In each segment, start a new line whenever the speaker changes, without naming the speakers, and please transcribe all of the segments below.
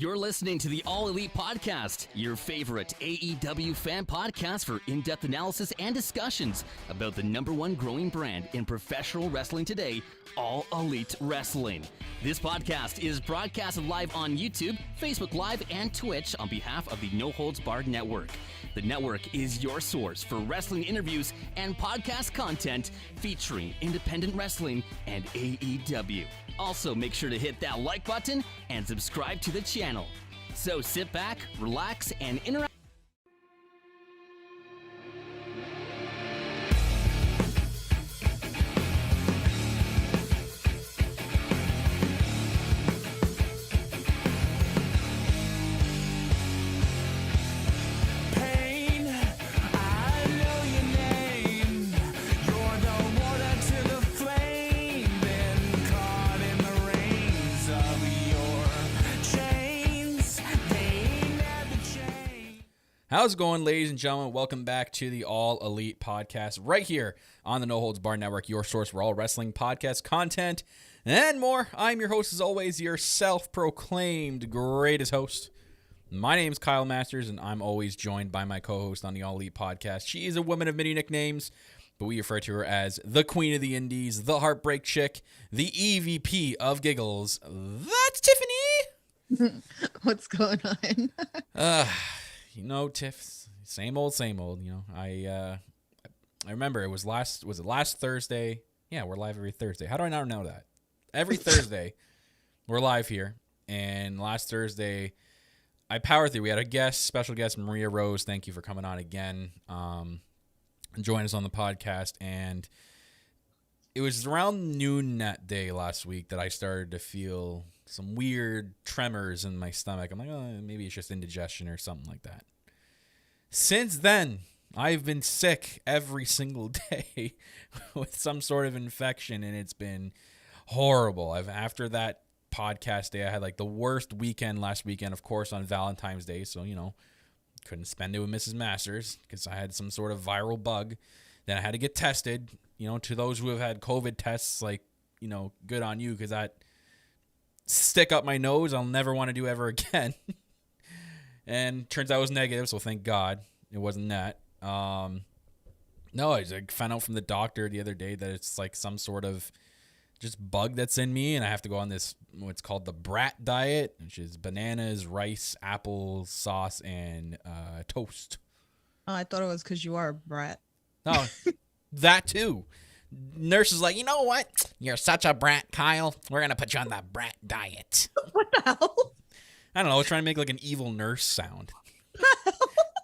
You're listening to the All Elite Podcast, your favorite AEW fan podcast for in-depth analysis and discussions about the #1 growing brand in professional wrestling today, All Elite Wrestling. This podcast is broadcasted live on YouTube, Facebook Live, and Twitch on behalf of the No Holds Barred Network. The network is your source for wrestling interviews and podcast content featuring independent wrestling and AEW. Also, make sure to hit that like button and subscribe to the channel. So sit back, relax, and interact.
How's it going, ladies and gentlemen? Welcome back to the All Elite Podcast right here on the No Holds Barred Network, your source for all wrestling podcast content and more. I'm your host, as always, your self-proclaimed greatest host. My name's Kyle Masters, and I'm always joined by my co-host on the All Elite Podcast. She is a woman of many nicknames, but we refer to her as the Queen of the Indies, the Heartbreak Chick, the EVP of Giggles. That's Tiffany!
What's going on?
You know, Tiff, same old, you know. I remember it was last Thursday? Yeah, we're live every Thursday. How do I not know that? Every Thursday, we're live here. And last Thursday, I powered through. We had a special guest, Maria Rose. Thank you for coming on again. Join us on the podcast. And it was around noon that day last week that I started to feel some weird tremors in my stomach. I'm like, oh, maybe it's just indigestion or something like that. Since then, I've been sick every single day with some sort of infection, and it's been horrible. After that podcast day, I had like the worst weekend last weekend, of course, on Valentine's Day. So, you know, couldn't spend it with Mrs. Masters because I had some sort of viral bug. Then I had to get tested. You know, to those who have had COVID tests, like, you know, good on you, because that stick up my nose I'll never want to do ever again. And turns out it was negative, so thank God it wasn't that. No, I found out from the doctor the other day that it's like some sort of just bug that's in me, and I have to go on this, what's called the brat diet, which is bananas, rice, apple sauce, and toast.
Oh, I thought it was because you are a brat.
No, that too. Nurse is like, you know what? You're such a brat, Kyle. We're going to put you on the brat diet.
What the hell?
I don't know. I was trying to make like an evil nurse sound.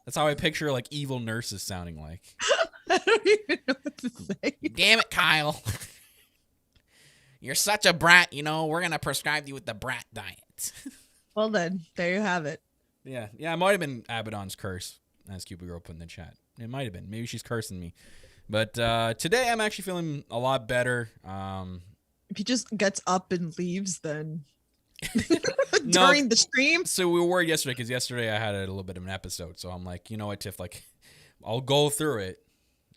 That's how I picture like evil nurses sounding like.
I don't even know what to say.
Damn it, Kyle. You're such a brat. You know, we're going to prescribe you with the brat diet.
Well then, there you have it.
Yeah, it might have been Abaddon's curse, as Cupid Girl put in the chat. It might have been. Maybe she's cursing me. But today I'm actually feeling a lot better.
If he just gets up and leaves, then during the stream.
So we were worried yesterday because yesterday I had a little bit of an episode. So I'm like, you know what, Tiff, like, I'll go through it.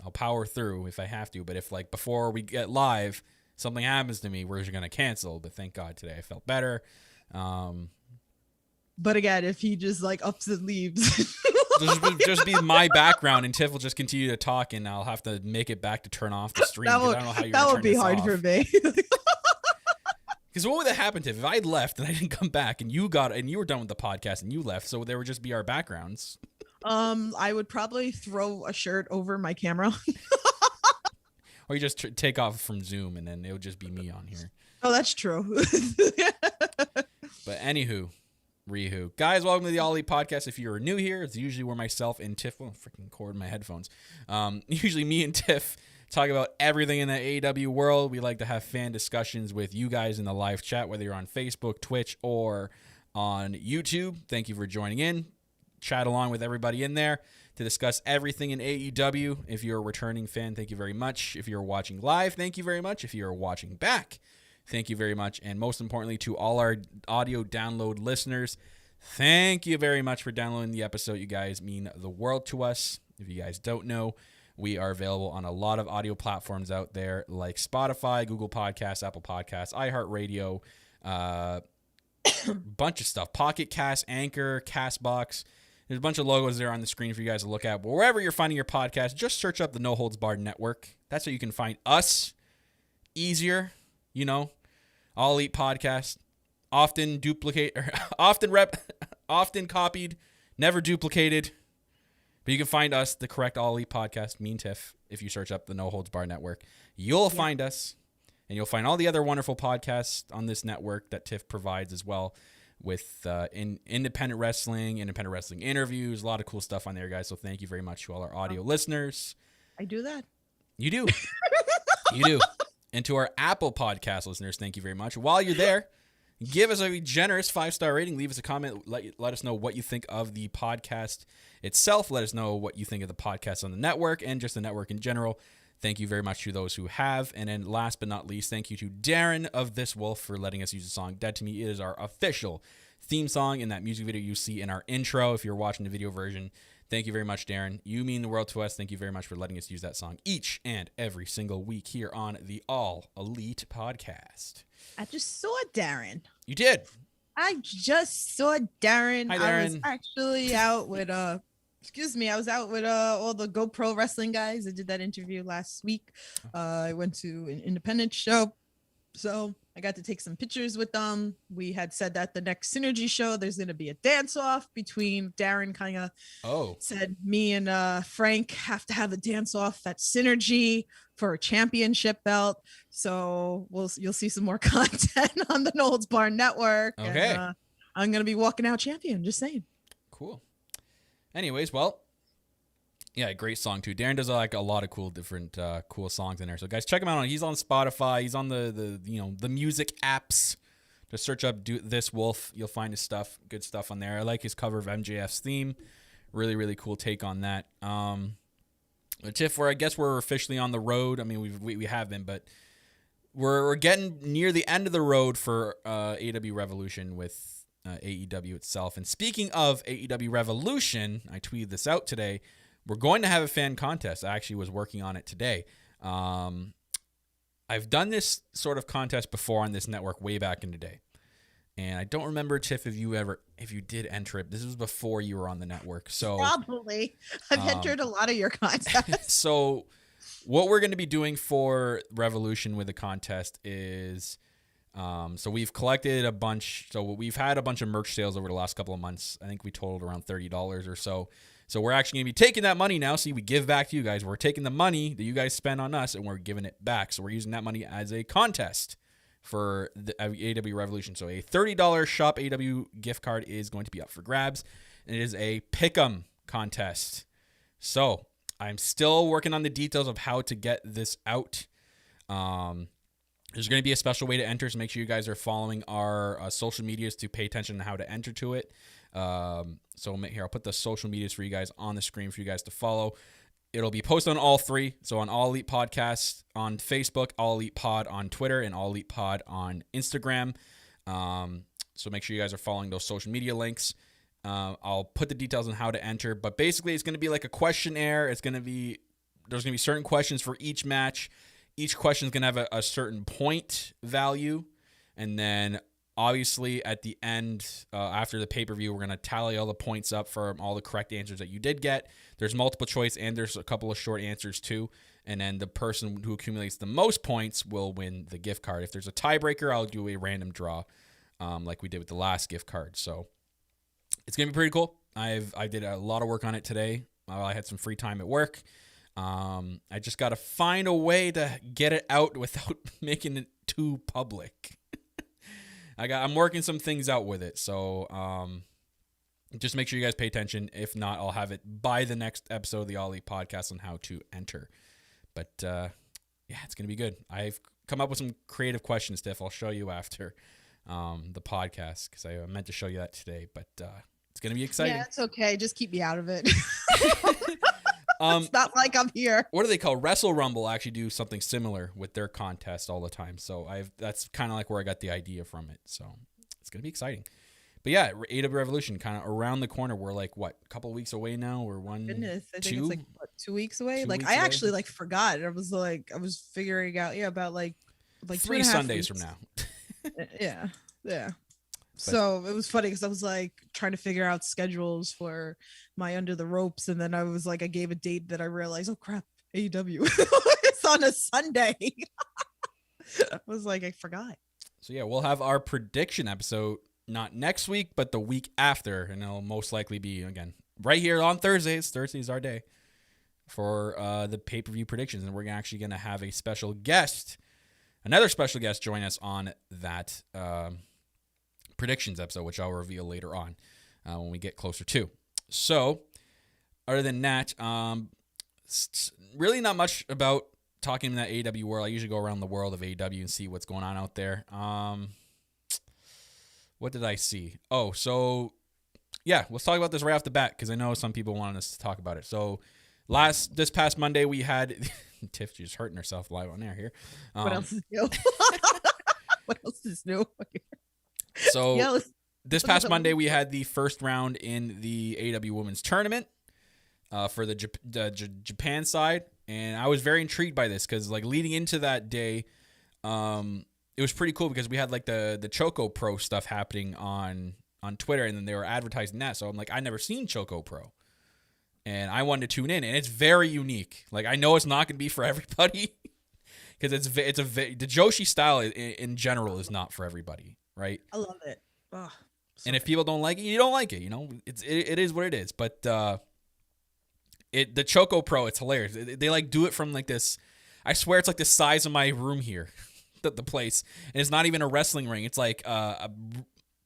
I'll power through if I have to. But if like before we get live, something happens to me, we're just going to cancel. But thank God today I felt better.
But again, if he just like ups and leaves.
just be my background, and Tiff will just continue to talk, and I'll have to make it back to turn off the stream. I don't know how you're
that would be hard
off.
for me.
Because what would have happened, Tiff, if I had left and I didn't come back, and you were done with the podcast and you left, so there would just be our backgrounds.
I would probably throw a shirt over my camera.
Or you just take off from Zoom, and then it would just be me on here.
Oh, that's true.
But anywho. Rihu. Guys, welcome to the All Elite Podcast. If you're new here, it's usually where myself and Tiff, freaking cord my headphones. Usually me and Tiff talk about everything in the AEW world. We like to have fan discussions with you guys in the live chat, whether you're on Facebook, Twitch, or on YouTube. Thank you for joining in. Chat along with everybody in there to discuss everything in AEW. If you're a returning fan, thank you very much. If you're watching live, thank you very much. If you're watching back, thank you very much. And most importantly, to all our audio download listeners, thank you very much for downloading the episode. You guys mean the world to us. If you guys don't know, we are available on a lot of audio platforms out there like Spotify, Google Podcasts, Apple Podcasts, iHeartRadio, bunch of stuff. Pocket Cast, Anchor, Castbox. There's a bunch of logos there on the screen for you guys to look at. But wherever you're finding your podcast, just search up the No Holds Barred Network. That's how you can find us. Easier, All Elite Podcast. Often copied, never duplicated. But you can find us, the correct All Elite Podcast, me and Tiff, if you search up the No Holds Barred Network. You'll find us, and you'll find all the other wonderful podcasts on this network that Tiff provides as well, with independent wrestling interviews, a lot of cool stuff on there, guys. So thank you very much to all our audio listeners.
I do that.
You do. You do. And to our Apple Podcast listeners, thank you very much. While you're there, give us a generous 5-star rating. Leave us a comment. Let us know what you think of the podcast itself. Let us know what you think of the podcast on the network and just the network in general. Thank you very much to those who have. And then last but not least, thank you to Darren of This Wolf for letting us use the song Dead to Me. It is our official theme song in that music video you see in our intro if you're watching the video version. Thank you very much, Darren. You mean the world to us. Thank you very much for letting us use that song each and every single week here on the All Elite Podcast.
I just saw Darren.
You did?
I just saw Darren.
Hi, Darren.
I was actually out with all the GoPro wrestling guys. I did that interview last week. I went to an independent show, so I got to take some pictures with them. We had said that the next Synergy show, there's going to be a dance-off between Darren kind of said me and Frank have to have a dance-off at Synergy for a championship belt. So you'll see some more content on the No Holds Barred Network.
Okay.
And, I'm going to be walking out champion, just saying.
Cool. Anyways, well, yeah, great song too. Darren does like a lot of different cool songs in there. So guys, check him out. He's on Spotify. He's on the music apps. Just search up This Wolf. You'll find his stuff. Good stuff on there. I like his cover of MJF's theme. Really, really cool take on that. Tiff, I guess we're officially on the road. I mean, we have been, but we're getting near the end of the road for AEW Revolution with AEW itself. And speaking of AEW Revolution, I tweeted this out today. We're going to have a fan contest. I actually was working on it today. I've done this sort of contest before on this network way back in the day. And I don't remember, Tiff, if you did enter it. This was before you were on the network. So
probably. I've entered a lot of your contests.
So what we're going to be doing for Revolution with the contest is, so we've collected a bunch. So we've had a bunch of merch sales over the last couple of months. I think we totaled around $30 or so. So we're actually going to be taking that money now. See, we give back to you guys. We're taking the money that you guys spend on us and we're giving it back. So we're using that money as a contest for the AEW Revolution. So a $30 Shop AEW gift card is going to be up for grabs. And it is a pick'em contest. So I'm still working on the details of how to get this out. There's going to be a special way to enter, so make sure you guys are following our social medias to pay attention to how to enter to it. So here, I'll put the social medias for you guys on the screen for you guys to follow. It'll be posted on all three. So on All Elite Podcast on Facebook, All Elite Pod on Twitter, and All Elite Pod on Instagram. So make sure you guys are following those social media links. I'll put the details on how to enter, but basically it's going to be like a questionnaire. There's going to be certain questions for each match. Each question is going to have a certain point value. And then obviously at the end, after the pay-per-view, we're going to tally all the points up for all the correct answers that you did get. There's multiple choice and there's a couple of short answers too. And then the person who accumulates the most points will win the gift card. If there's a tiebreaker, I'll do a random draw like we did with the last gift card. So it's going to be pretty cool. I did a lot of work on it today. I had some free time at work. I just got to find a way to get it out without making it too public. I'm working some things out with it. So, just make sure you guys pay attention. If not, I'll have it by the next episode of the All Elite Podcast on how to enter. But, yeah, it's going to be good. I've come up with some creative questions, Tiff. I'll show you after, the podcast because I meant to show you that today, but, it's going to be exciting.
Yeah, it's okay. Just keep me out of it. It's not like I'm here.
What do they call Wrestle Rumble? Actually, do something similar with their contest all the time. So that's kind of like where I got the idea from it. So it's gonna be exciting. But yeah, AEW Revolution kind of around the corner. We're like a couple weeks away now. We're
Goodness, I think it's like 2 weeks away. I actually forgot. I was figuring out about like
3 Sundays from now.
Yeah. So it was funny because I was like trying to figure out schedules for my Under the Ropes, and then I was like, I gave a date that I realized, oh crap, AEW it's on a Sunday. I was like, I forgot.
So yeah, we'll have our prediction episode not next week, but the week after, and it'll most likely be again right here on Thursdays. Thursday's our day for the pay-per-view predictions, and we're actually going to have a special guest, another special guest, join us on that predictions episode, which I'll reveal later on when we get closer to. So, other than that, really not much about talking in that AEW world. I usually go around the world of AEW and see what's going on out there. What did I see? Oh, so yeah, let's talk about this right off the bat because I know some people wanted us to talk about it. So this past Monday we had Tiff just hurting herself live on air here.
What else is new? What else is new?
So this past Monday, we had the first round in the AEW Women's Tournament for the Japan side, and I was very intrigued by this because, like, leading into that day, it was pretty cool because we had like the Choco Pro stuff happening on Twitter, and then they were advertising that. So I'm like, I never seen Choco Pro, and I wanted to tune in, and it's very unique. Like, I know it's not going to be for everybody because the Joshi style in general is not for everybody. Right.
I love it. Oh,
and if people don't like it, you don't like it. You know, it is what it is. But the Choco Pro, it's hilarious. They like do it from like this. I swear it's like the size of my room here, the place, and it's not even a wrestling ring. It's like a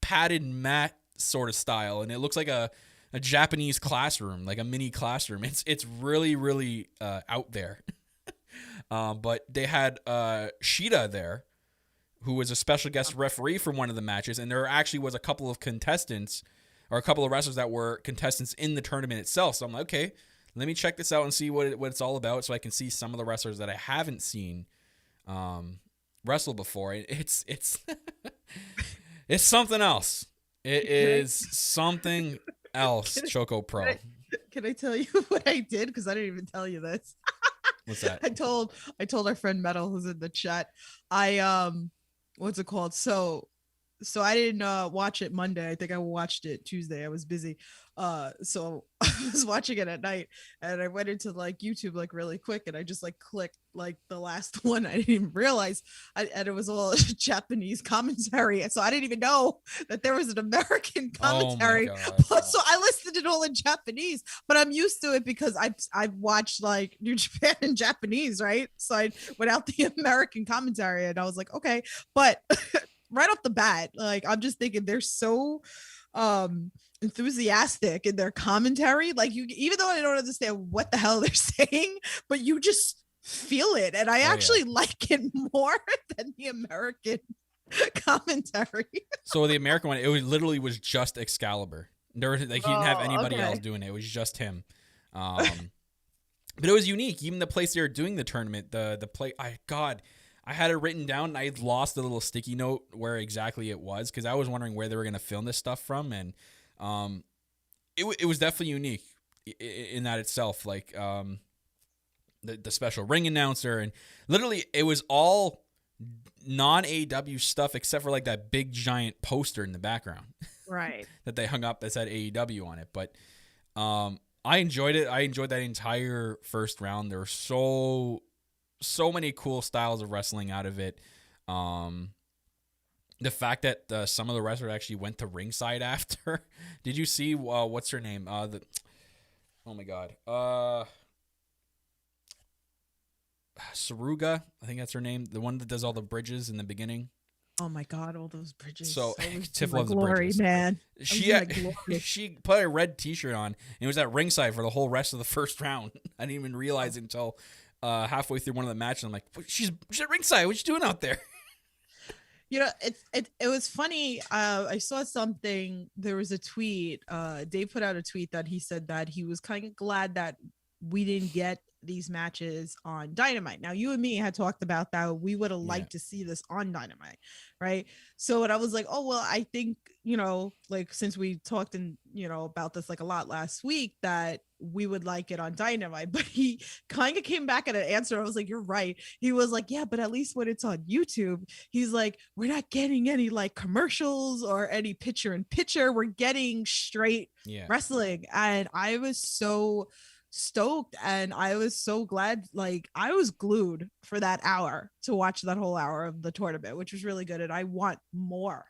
padded mat sort of style, and it looks like a Japanese classroom, like a mini classroom. It's really really out there. But they had Shida there, who was a special guest referee for one of the matches, and there actually was a couple of contestants or a couple of wrestlers that were contestants in the tournament itself. So I'm like, okay, let me check this out and see what it's all about, so I can see some of the wrestlers that I haven't seen wrestle before. It's it's something else. It is something else. Choco Pro.
Can I tell you what I did? Because I didn't even tell you this.
What's that?
I told our friend Metal, who's in the chat. What's it called? So I didn't watch it Monday. I think I watched it Tuesday. I was busy. So I was watching it at night, and I went into like YouTube like really quick, and I just like clicked like the last one. I didn't even realize, and it was all Japanese commentary. So I didn't even know that there was an American commentary. So I listened to it all in Japanese, but I'm used to it because I've watched like New Japan in Japanese, right? So I went out the American commentary, and I was like, okay, but right off the bat, like I'm just thinking they're so enthusiastic in their commentary. Like, you, even though I don't understand what the hell they're saying, but you just feel it, and I actually like it more than the American commentary.
So the American one, it literally was just Excalibur. There was, like, he didn't have anybody else doing it. It was just him. But it was unique. Even the place they were doing the tournament, the play. I had it written down, and I lost a little sticky note where exactly it was, because I was wondering where they were going to film this stuff from, and it was definitely unique in that itself. Like the special ring announcer, and literally it was all non-AEW stuff except for like that big giant poster in the background,
right?
that they hung up that said AEW on it. But I enjoyed it. I enjoyed that entire first round. There were so many cool styles of wrestling out of it. The fact that some of the wrestlers actually went to ringside after. Did you see what's her name? Oh my god, Saruga, I think that's her name. The one that does all the bridges in the beginning.
Oh my god, all those bridges.
So Tiff loves the bridges,
man.
She put a red t-shirt on and it was at ringside for the whole rest of the first round. I didn't even realize it until halfway through one of the matches. I'm like, she's at ringside. What you doing out there?
You know, it was funny. I saw something. There was a tweet. Dave put out a tweet that he said that he was kind of glad that we didn't get these matches on Dynamite. Now, you and me had talked about that. We would have liked to see this on Dynamite, right? So, and I was like, oh, well, I think, like since we talked about this like a lot last week, that we would like it on Dynamite. But he kind of came back at an answer. I was like, you're right. He was like, yeah, but at least when it's on YouTube, he's like, we're not getting any like commercials or any picture in picture. We're getting straight wrestling. And I was so stoked, and I was so glad. Like, I was glued for that hour to watch that whole hour of the tournament, which was really good, and I want more.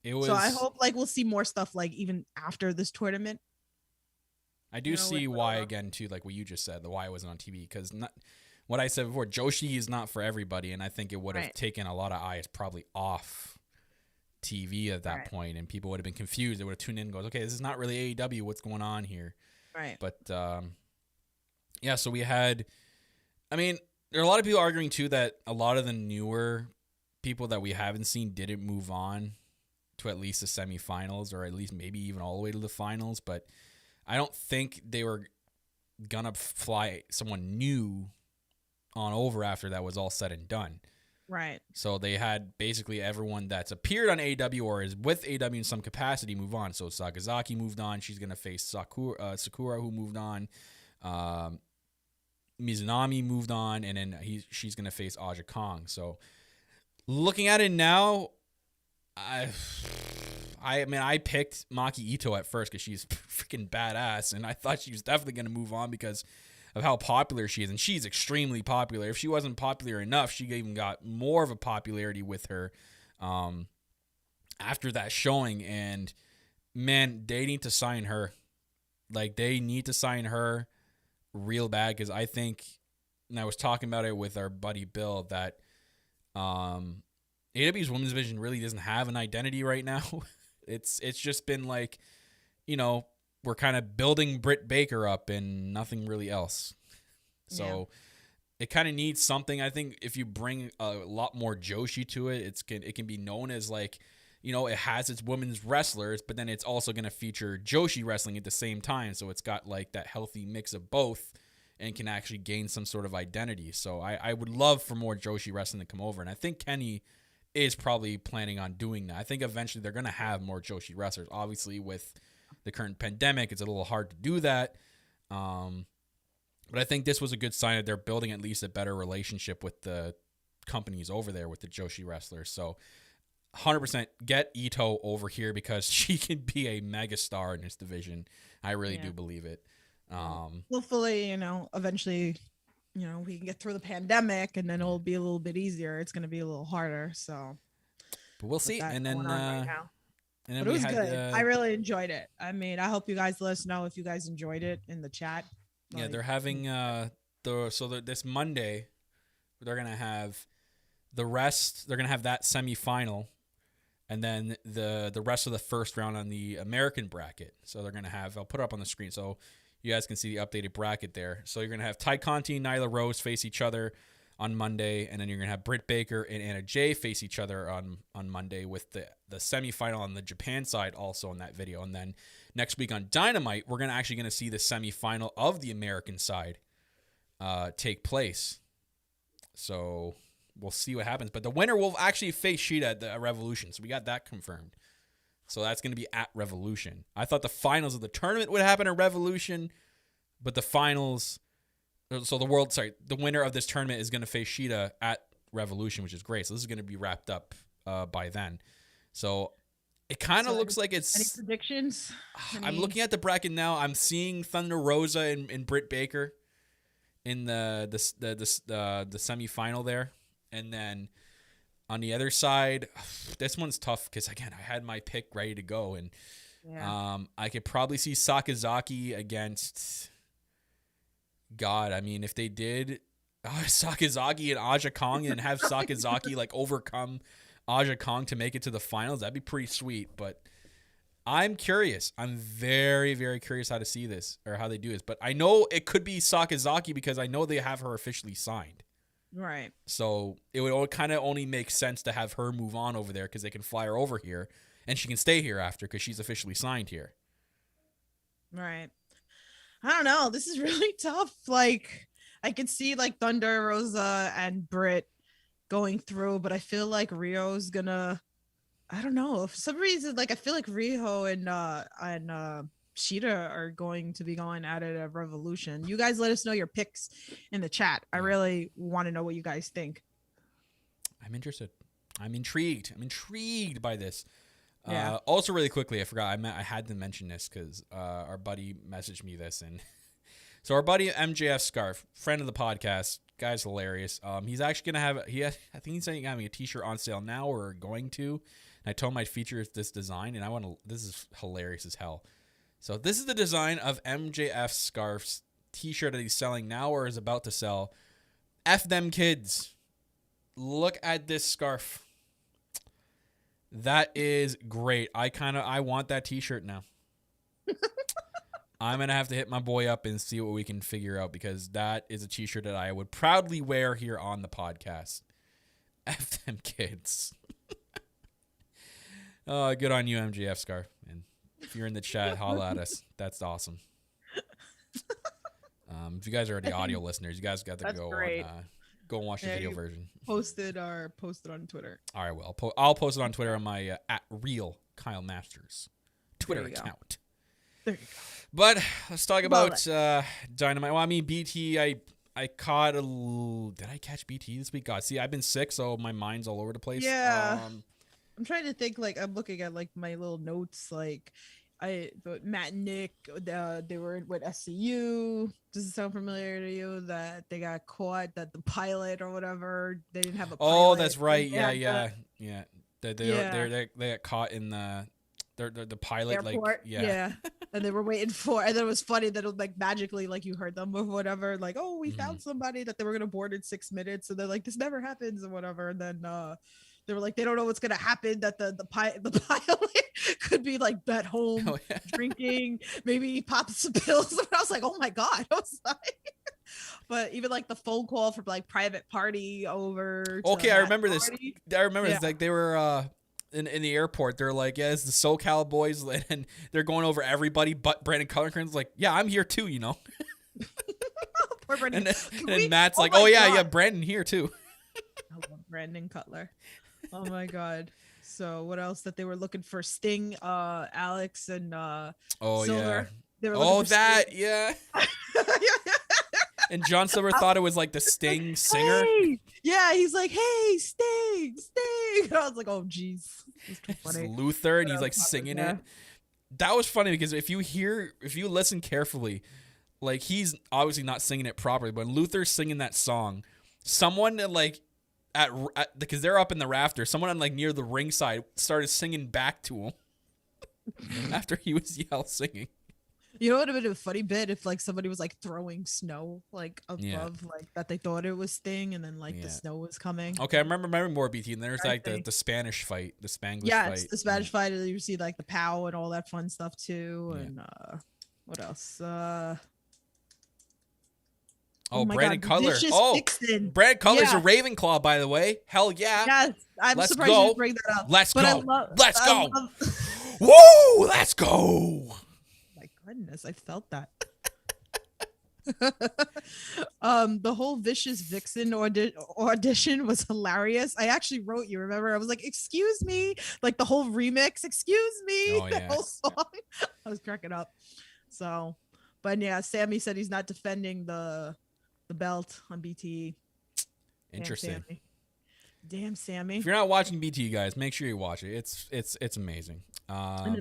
It was.
So I hope like we'll see more stuff like even after this tournament.
I do see why, again, too, like what you just said, the why it wasn't on TV, because what I said before, Joshi is not for everybody, and I think it would have taken a lot of eyes probably off TV at that point, and people would have been confused. They would have tuned in and goes, okay, this is not really AEW. What's going on here?
Right.
But, so we had, I mean, there are a lot of people arguing, too, that a lot of the newer people that we haven't seen didn't move on to at least the semifinals, or at least maybe even all the way to the finals, but I don't think they were going to fly someone new on over after that was all said and done.
Right.
So they had basically everyone that's appeared on AEW or is with AEW in some capacity move on. So Sakazaki moved on. She's going to face Sakura, who moved on. Mizunami moved on. And then she's going to face Aja Kong. So looking at it now, I mean, I picked Maki Ito at first because she's freaking badass, and I thought she was definitely going to move on because of how popular she is, and she's extremely popular. If she wasn't popular enough, she even got more of a popularity with her after that showing, and man, they need to sign her. Like, they need to sign her real bad, because I think, and I was talking about it with our buddy Bill, that AEW's women's division really doesn't have an identity right now. It's just been like, we're kind of building Britt Baker up and nothing really else. So it kind of needs something. I think if you bring a lot more Joshi to it, it can be known as like, it has its women's wrestlers, but then it's also going to feature Joshi wrestling at the same time. So it's got like that healthy mix of both and can actually gain some sort of identity. So I would love for more Joshi wrestling to come over. And I think Kenny is probably planning on doing that. I think eventually they're going to have more Joshi wrestlers. Obviously, with the current pandemic, it's a little hard to do that. But I think this was a good sign that they're building at least a better relationship with the companies over there with the Joshi wrestlers. So 100% get Ito over here because she can be a megastar in this division. I really do believe it.
Hopefully, eventually, we can get through the pandemic, and then it'll be a little bit easier. It's going to be a little harder. So,
but we'll see. And then,
but it was good. I really enjoyed it. I mean, I hope you guys let us know if you guys enjoyed it in the chat.
Yeah, they're having this Monday, they're gonna have the rest. They're gonna have that semifinal, and then the rest of the first round on the American bracket. So they're gonna have. I'll put it up on the screen so you guys can see the updated bracket there. So you're going to have Ty Conti and Nyla Rose face each other on Monday, and then you're going to have Britt Baker and Anna Jay face each other on Monday, with the semifinal on the Japan side also on that video. And then next week on Dynamite, we're actually going to see the semifinal of the American side take place. So we'll see what happens. But the winner will actually face Shida at the Revolution, so we got that confirmed. So that's going to be at Revolution. I thought the finals of the tournament would happen at Revolution, but the finals, the winner of this tournament is going to face Shida at Revolution, which is great. So this is going to be wrapped up by then. So it kind of looks like it's...
Any predictions?
I'm looking at the bracket now. I'm seeing Thunder Rosa and Britt Baker in the semifinal there. And then on the other side, this one's tough because, again, I had my pick ready to go. And I could probably see Sakazaki against... God, I mean, if they did Sakazaki and Aja Kong and have Sakazaki like overcome Aja Kong to make it to the finals, that'd be pretty sweet. But I'm curious. I'm very, very curious how to see this or how they do this. But I know it could be Sakazaki because I know they have her officially signed.
Right.
So it would kind of only make sense to have her move on over there because they can fly her over here and she can stay here after because she's officially signed here.
Right. I don't know. This is really tough. Like, I could see like Thunder Rosa and Britt going through, but I feel like Rio's gonna, I don't know, for some reason, like I feel like Rio and Sheeta are going to be going at it at Revolution. You guys let us know your picks in the chat. I really want to know what you guys think.
I'm interested. I'm intrigued. I'm intrigued by this.
Yeah.
Also, really quickly, I forgot. I had to mention this because our buddy messaged me this, and so our buddy MJF Scarf, friend of the podcast, guy's hilarious. He's actually gonna have. I think he's saying having a T-shirt on sale now, or going to. And I told him I'd feature this design, and I want to. This is hilarious as hell. So this is the design of MJF Scarf's T-shirt that he's selling now, or is about to sell. F them kids. Look at this scarf. That is great. I want that T-shirt now. I'm going to have to hit my boy up and see what we can figure out, because that is a T-shirt that I would proudly wear here on the podcast. F them kids. Oh, good on you, MJF Scarf. And if you're in the chat, holla at us. That's awesome. If you guys are already audio listeners, you guys got to go and watch the video version.
Post it on Twitter.
All right, well, I'll post it on Twitter on my at real Kyle Masters Twitter account.
There you go.
But let's talk about Dynamite. Well, I mean, BT, I caught did I catch BT this week? God, see, I've been sick, so my mind's all over the place.
Yeah. I'm trying to think, like, I'm looking at, like, my little notes, like, but Matt and Nick, they were with SCU. Does it sound familiar to you that they got caught, that the pilot or whatever, they didn't have a pilot?
Oh, that's right. Yeah. They got caught in the pilot
airport.
Like
yeah. And they were waiting for, and then it was funny that it was like magically, like you heard them or whatever, like, oh, we found somebody that they were gonna board in 6 minutes, so they're like, this never happens or whatever, and then they were like, they don't know what's gonna happen, that the pilot could be like at home drinking, maybe he pops some pills. And I was like, oh my god. I was like, but even like the phone call from like private party over.
Okay, I remember this. This. Like they were in the airport. They're like, yeah, it's the SoCal boys, and they're going over everybody but Brandon Cutler's like, yeah, I'm here too, you know.
Poor Brandon.
And then Matt's like, oh yeah, Brandon here too.
I love Brandon Cutler. Oh my god. So what else that they were looking for? Sting, Alex, and Silver.
Yeah.
They were
yeah. And John Silver thought it was like the Sting singer.
Hey! Yeah, he's like, hey, Sting. And I was like, oh jeez.
It's Luther, and he's like singing it. That was funny because if you listen carefully, like he's obviously not singing it properly, but when Luther's singing that song, someone like because they're up in the rafters, someone on like near the ringside started singing back to him after he was singing. You know what would have been a funny bit if like somebody was like throwing snow like above like that they thought it was Sting, and then like the snow was coming. Okay, I remember more BT, and there's like the Spanish fight, the Spanglish fight. It's the Spanish fight, and you see like the POW and all that fun stuff too. And what else? Brandon Cutler. Brandon Cutler's a Ravenclaw, by the way. Hell yeah. Yes, I'm surprised you didn't bring that up. Let's go. Let's go. Woo! Let's go. My goodness, I felt that. The whole Vicious Vixen audition was hilarious. I actually wrote, you remember? I was like, excuse me, like the whole remix, excuse me, the whole song. I was cracking up. So, but yeah, Sammy said he's not defending the belt on BTE. Interesting. Damn Sammy. If you're not watching BTE, guys, make sure you watch it. It's amazing. I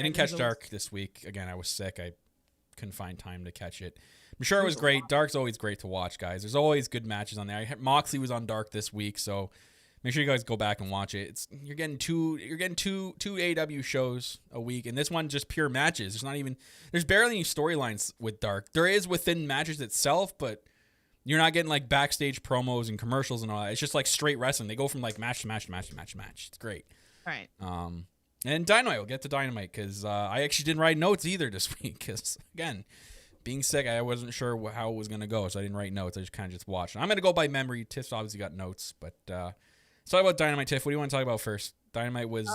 didn't catch Dark this week. Again, I was sick. I couldn't find time to catch it. I'm sure it was great. Dark's always great to watch, guys. There's always good matches on there. Moxley was on Dark this week, so make sure you guys go back and watch it. You're getting two AEW shows a week, and this one just pure matches. There's barely any storylines with Dark. There is within matches itself, but you're not getting like backstage promos and commercials and all that. It's just like straight wrestling. They go from like match to match to match to match to match. It's great. All right. And Dynamite, we'll get to Dynamite because I actually didn't write notes either this week because, again, being sick, I wasn't sure how it was going to go, so I didn't write notes. I just kind of just watched. I'm going to go by memory. Tiff's obviously got notes, but let's talk about Dynamite. Tiff, what do you want to talk about first? Dynamite was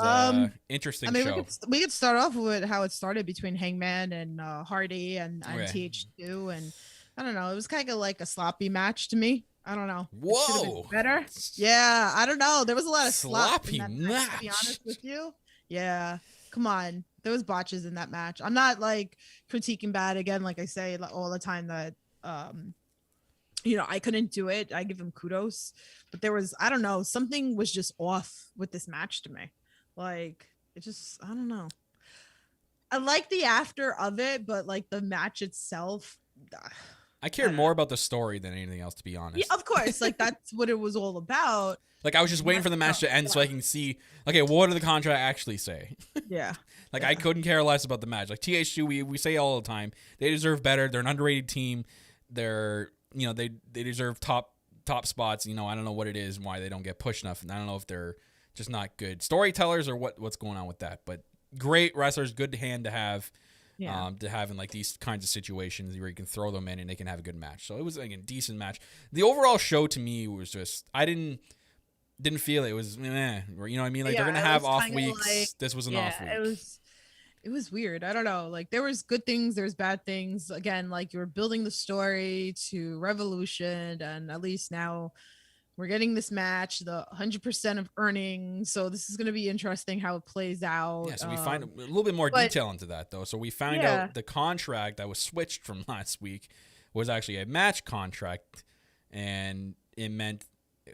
interesting show. We could start off with how it started between Hangman and Hardy and TH2, and
I don't know. It was kind of like a sloppy match to me. I don't know. It should have
Whoa.
been better. Yeah, I don't know. There was a lot of
Sloppy
slop in that match, to be honest with you. Yeah, come on. There was botches in that match. I'm not like critiquing bad again, like I say all the time that I couldn't do it. I give him kudos, but there was, I don't know, something was just off with this match to me. Like it just, I don't know. I like the after of it, but like the match itself,
I cared more about the story than anything else, to be honest.
yeah, of course, like that's what it was all about.
Like I was just waiting for the match to end so I can see, okay, what did the contract actually say?
Yeah.
Like I couldn't care less about the match. Like TH2, we say all the time, they deserve better. They're an underrated team. They're, they deserve top spots. I don't know what it is and why they don't get pushed enough. And I don't know if they're just not good storytellers or what's going on with that. But great wrestlers, good hand to have.
Yeah.
To have in like these kinds of situations where you can throw them in and they can have a good match. So it was like a decent match. The overall show to me was just, I didn't feel it was meh. You know what I mean? Like they're gonna have off weeks. Like, this was an off week.
It was weird. I don't know. Like there was good things, there's bad things. Again, like you were building the story to Revolution, and at least now we're getting this match, the 100% of earnings. So this is going to be interesting how it plays out.
Yeah, so we find a little bit more detail into that, though. So we find out the contract that was switched from last week was actually a match contract, and it meant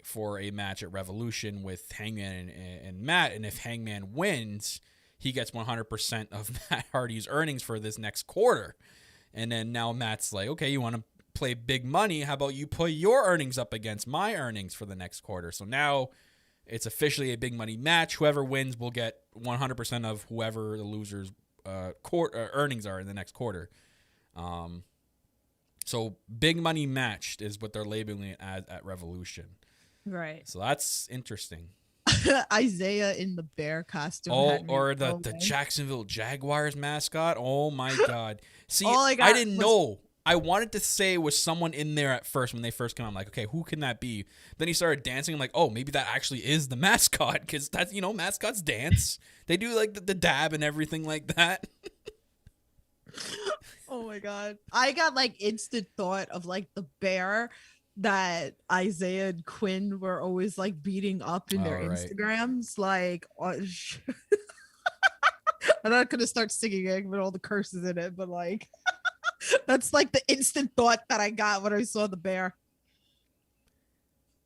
for a match at Revolution with Hangman and Matt. And if Hangman wins, he gets 100% of Matt Hardy's earnings for this next quarter. And then now Matt's like, okay, you want to play big money? How about you put your earnings up against my earnings for the next quarter? So now it's officially a big money match. Whoever wins will get 100% of whoever the loser's earnings are in the next quarter. So big money match is what they're labeling it as at Revolution.
Right.
So that's interesting.
Isaiah in the bear costume.
Or the Jacksonville Jaguars mascot. Oh my God. See, I didn't know. I wanted to say it was someone in there at first when they first came out. I'm like, okay, who can that be? Then he started dancing. I'm like, oh, maybe that actually is the mascot, because that's, mascots dance. They do like the dab and everything like that.
Oh my God. I got like instant thought of like the bear that Isaiah and Quinn were always like beating up in their Instagrams. Like, I'm not going to start singing it with all the curses in it, but like, that's like the instant thought that I got when I saw the bear.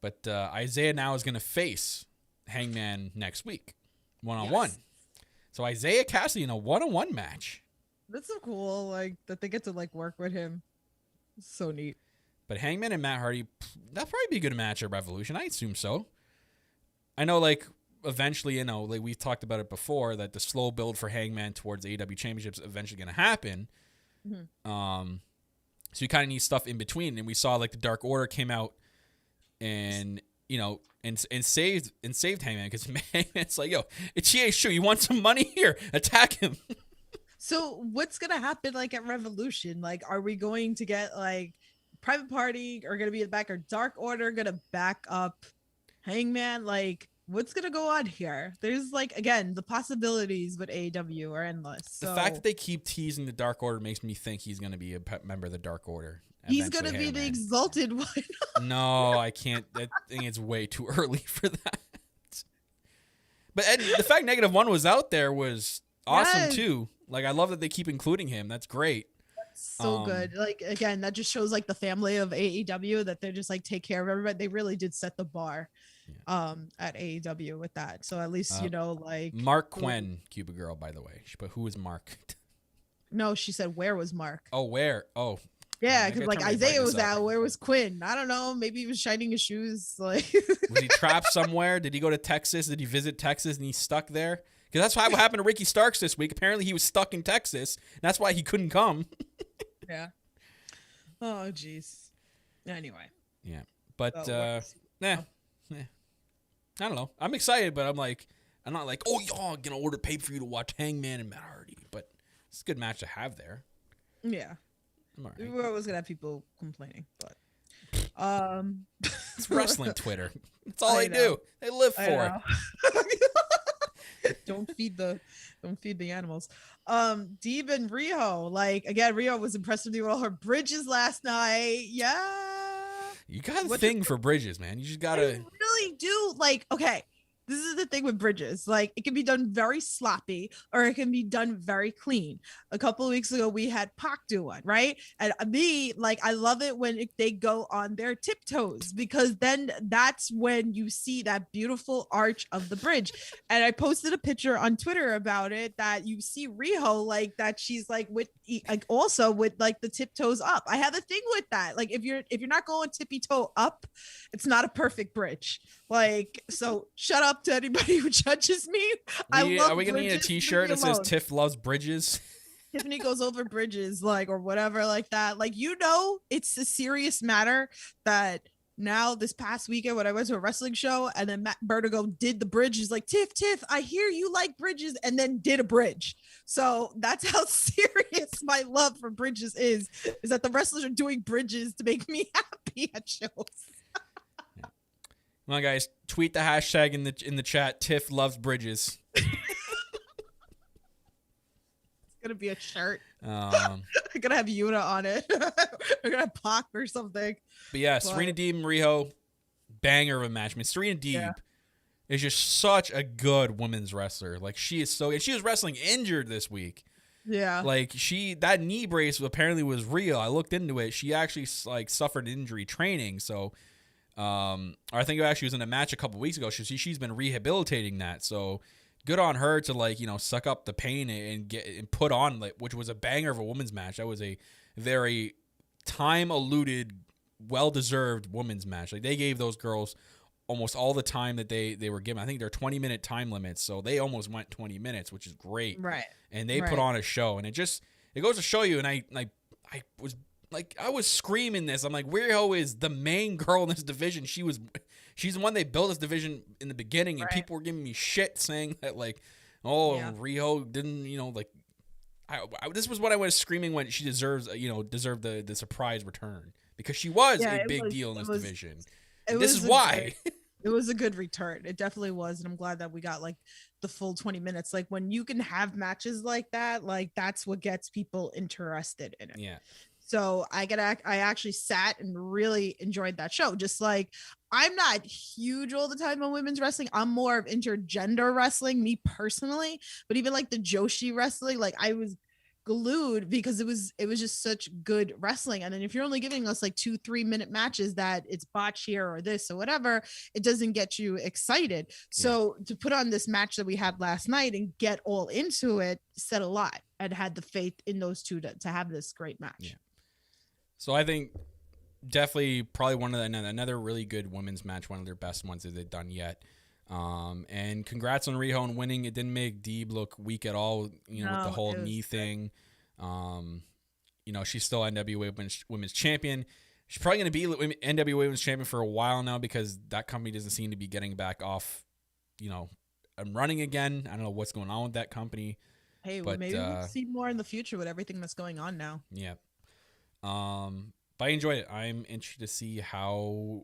But Isaiah now is going to face Hangman next week, one-on-one. Yes. So Isaiah Cassidy in a one-on-one match.
That's so cool, like that they get to like work with him. It's so neat.
But Hangman and Matt Hardy, that'll probably be a good match at Revolution. I assume so. I know, like, eventually, like we've talked about it before, that the slow build for Hangman towards the AEW Championships is eventually going to happen. Mm-hmm. So you kind of need stuff in between. And we saw, like, the Dark Order came out and, and saved Hangman, because Hangman's like, yo, it's TH2. You want some money? Here, attack him.
So what's going to happen, like, at Revolution? Like, are we going to get, like, Private Party are going to be in the back, or Dark Order going to back up Hangman? Like, what's going to go on here? There's, like, again, the possibilities with AEW are endless. So.
The fact that they keep teasing the Dark Order makes me think he's going to be a member of the Dark Order.
He's going to be the exalted one.
No, I can't. I think it's way too early for that. But the fact -1 was out there was awesome, too. Like, I love that they keep including him. That's great.
So good. Like, again, that just shows like the family of AEW, that they're just like take care of everybody. They really did set the bar at AEW with that. So at least like
Mark Quinn, Cuba girl, by the way. But who is Mark?
No, she said where was Mark?
Oh, where? Oh,
yeah, because like Isaiah was out. Where was Quinn? I don't know. Maybe he was shining his shoes. Like,
was he trapped somewhere? Did he go to Texas? Did he visit Texas and he's stuck there? Because that's what happened to Ricky Starks this week. Apparently, he was stuck in Texas. And that's why he couldn't come.
Yeah. Oh, jeez. Anyway.
Yeah. But, I don't know. I'm excited, but I'm not like, oh, y'all, I'm going to order pay-per-view to watch Hangman and Matt Hardy. But it's a good match to have there.
Yeah. I'm all right. We're always going to have people complaining, but.
It's wrestling Twitter. That's all they do. They live for it.
Don't feed the animals. Deeb and Rio, like again, Rio was impressed with all her bridges last night. Yeah.
You got a thing for bridges, man. You just gotta.
I really do. Like, okay, this is the thing with bridges. Like, it can be done very sloppy or it can be done very clean. A couple of weeks ago, we had Pac do one, right? And me, like, I love it when they go on their tiptoes because then that's when you see that beautiful arch of the bridge. And I posted a picture on Twitter about it that you see Riho like that. She's like with like also with like the tiptoes up. I have a thing with that. Like if you're not going tippy toe up, it's not a perfect bridge. Like, so shut up to anybody who judges me. Are we gonna need
a t-shirt that says Tiff loves bridges?
Tiffany goes over bridges, like, or whatever, like that. Like, you know, it's a serious matter that now this past weekend when I went to a wrestling show and then Matt Vertigo did the bridge, he's like, Tiff, I hear you like bridges, and then did a bridge. So that's how serious my love for bridges is that the wrestlers are doing bridges to make me happy at shows.
Come on, guys, tweet the hashtag in the chat. Tiff loves bridges.
It's gonna be a shirt. I'm gonna have Yuna on it. We're gonna have Pac or something.
But yeah, Serena Deeb and Riho, banger of a match. I mean, Serena Deeb is just such a good women's wrestler. Like, she is so. And she was wrestling injured this week.
Yeah.
Like, that knee brace apparently was real. I looked into it. She actually like suffered injury training. So. I think it actually was in a match a couple weeks ago. She's been rehabilitating that, so good on her to, like, you know, suck up the pain and put on, like, which was a banger of a women's match. That was a very time-eluded, well-deserved women's match. Like, they gave those girls almost all the time that they were given. I think they're 20-minute time limits, so they almost went 20 minutes, which is great.
Right.
And they put on a show, and it goes to show you. And I was screaming this. I'm like, Riho is the main girl in this division. She's the one they built this division in the beginning, and people were giving me shit saying that, like, Riho didn't, you know, like, this was what I was screaming when she deserved the surprise return, because she was a big deal in this division. This is why.
It was a good return. It definitely was. And I'm glad that we got like the full 20 minutes. Like, when you can have matches like that, like, that's what gets people interested in it.
Yeah.
So I actually sat and really enjoyed that show. Just like, I'm not huge all the time on women's wrestling. I'm more of intergender wrestling, me personally. But even like the Joshi wrestling, like, I was glued because it was just such good wrestling. And then if you're only giving us like 2-3 minute matches that it's botch here or this or whatever, it doesn't get you excited. So to put on this match that we had last night and get all into it said a lot. I'd had the faith in those two to have this great match.
Yeah. So I think definitely probably another really good women's match, one of their best ones that they've done yet. And congrats on Riho and winning. It didn't make Deeb look weak at all, you know, with the whole knee thing. You know, she's still NWA women's champion. She's probably going to be NWA women's champion for a while now, because that company doesn't seem to be getting back off, you know, and running again. I don't know what's going on with that company.
Hey, but maybe we'll see more in the future with everything that's going on now.
Yeah. But I enjoyed it. I'm interested to see who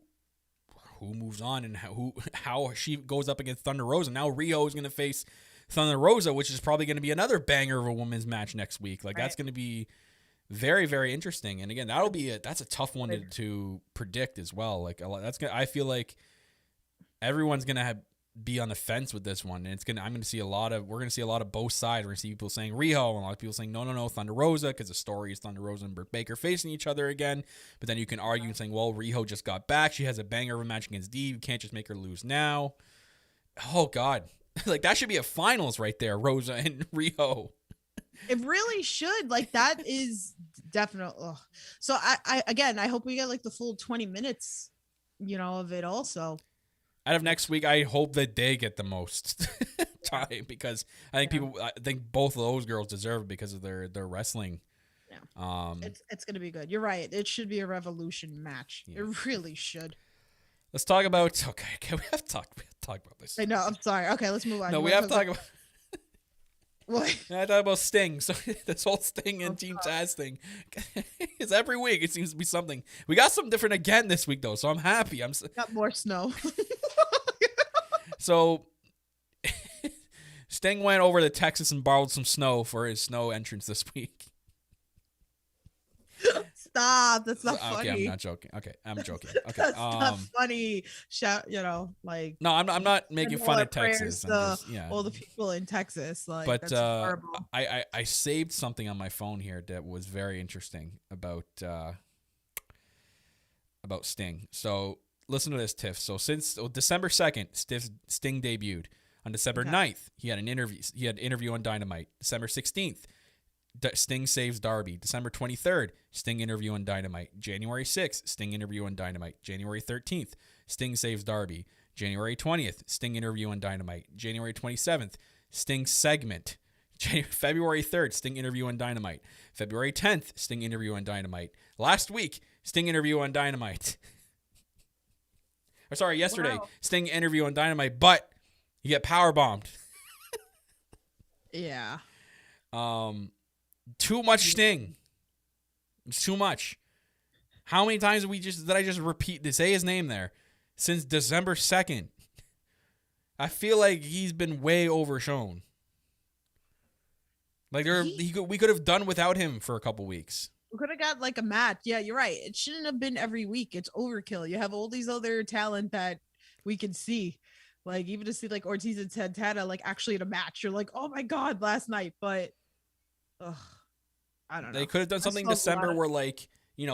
moves on and how she goes up against Thunder Rosa. Now Riho is going to face Thunder Rosa, which is probably going to be another banger of a women's match next week. Like, that's going to be very, very interesting. And again, that's a tough one to predict as well. Like, I feel like everyone's going to be on the fence with this one, and we're going to see a lot of both sides. We're going to see people saying Riho, and a lot of people saying no, Thunder Rosa, because the story is Thunder Rosa and Britt Baker facing each other again. But then you can argue and saying, well, Riho just got back, she has a banger of a match against Deeb, you can't just make her lose now. Oh god. Like, that should be a finals right there, Rosa and Riho.
It really should. Like, that is definitely. So I hope we get like the full 20 minutes, you know, of it also.
Out of next week, I hope that they get the most time, because I think both of those girls deserve it because of their wrestling. Yeah.
It's gonna be good. You're right. It should be a Revolution match. Yeah. It really should.
Let's talk about. Okay, we have to talk about this.
I know. I'm sorry. Okay, let's move on.
No, we have to talk about.
What?
I thought about Sting. So this whole Sting and Team Taz thing. It's every week. It seems to be something. We got something different again this week, though. So I'm happy. Got
more snow.
So Sting went over to Texas and borrowed some snow for his snow entrance this week.
Stop. That's not funny.
Okay, I'm not joking. Okay, I'm joking. Okay,
that's not funny. Shout, like.
No, I'm not making fun of Texas.
All the people in Texas, like.
But
that's horrible.
I saved something on my phone here that was very interesting about Sting. So listen to this, Tiff. So since December 2nd, Sting debuted. On December 9th, he had an interview on Dynamite. December 16th, Sting saves Darby. December 23rd, Sting interview on Dynamite. January 6th, Sting interview on Dynamite. January 13th, Sting saves Darby. January 20th, Sting interview on Dynamite. January 27th, Sting segment. February 3rd, Sting interview on Dynamite. February 10th, Sting interview on Dynamite. Last week, Sting interview on Dynamite. Yesterday, wow. Sting interview on Dynamite, but you get powerbombed.
Yeah.
Too much Sting. It's too much. How many times did I just say his name there since December 2nd? I feel like he's been way overshown. Like we could have done without him for a couple weeks.
We could have got like a match. Yeah, you're right. It shouldn't have been every week. It's overkill. You have all these other talent that we can see. Like, even to see like Ortiz and Santana like actually in a match, you're like, oh my god, last night. But I don't know.
They could have done something in December where, like,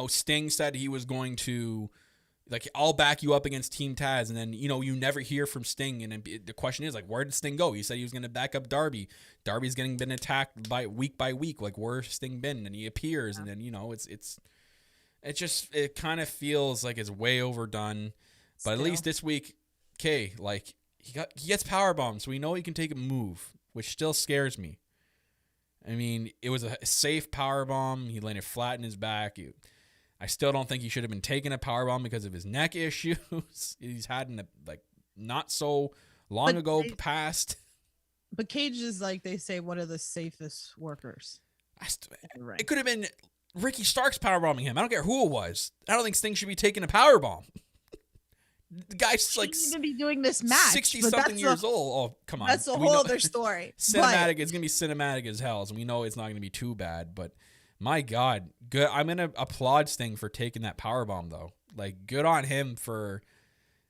Sting said he was going to, like, I'll back you up against Team Taz, and then you never hear from Sting, and then the question is, like, where did Sting go? He said he was going to back up Darby. Darby's been attacked by week, like, where's Sting been? And he appears, and then it kind of feels like it's way overdone. But at least this week, okay, like, he gets powerbombed, so we know he can take a move, which still scares me. I mean, it was a safe powerbomb. He landed flat in his back. I still don't think he should have been taking a powerbomb because of his neck issues he's had in the, like, not so long ago past.
But Cage is, like they say, one of the safest workers.
It could have been Ricky Starks powerbombing him. I don't care who it was. I don't think Sting should be taking a powerbomb. The guy's like
going to be doing this match
60-something years old. Oh, come on.
That's a whole other story.
Cinematic. It's going to be cinematic as hell, so we know it's not going to be too bad. But my God, good. I'm going to applaud Sting for taking that powerbomb, though. Like, good on him for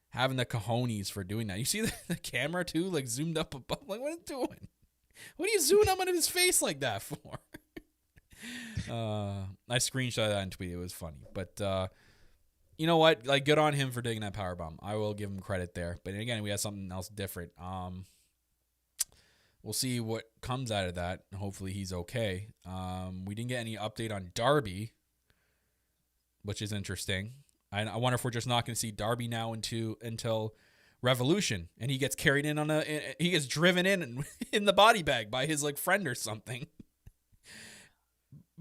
having the cojones for doing that. You see the camera, too, like, zoomed up above. Like, what are you doing? What are you zooming up into his face like that for? I screenshot that and tweeted. It was funny. But, you know what? Like, good on him for taking that powerbomb. I will give him credit there. But again, we have something else different. We'll see what comes out of that. Hopefully he's okay. We didn't get any update on Darby, which is interesting. I wonder if we're just not going to see Darby now until Revolution, and he gets carried in he gets driven in the body bag by his, like, friend or something.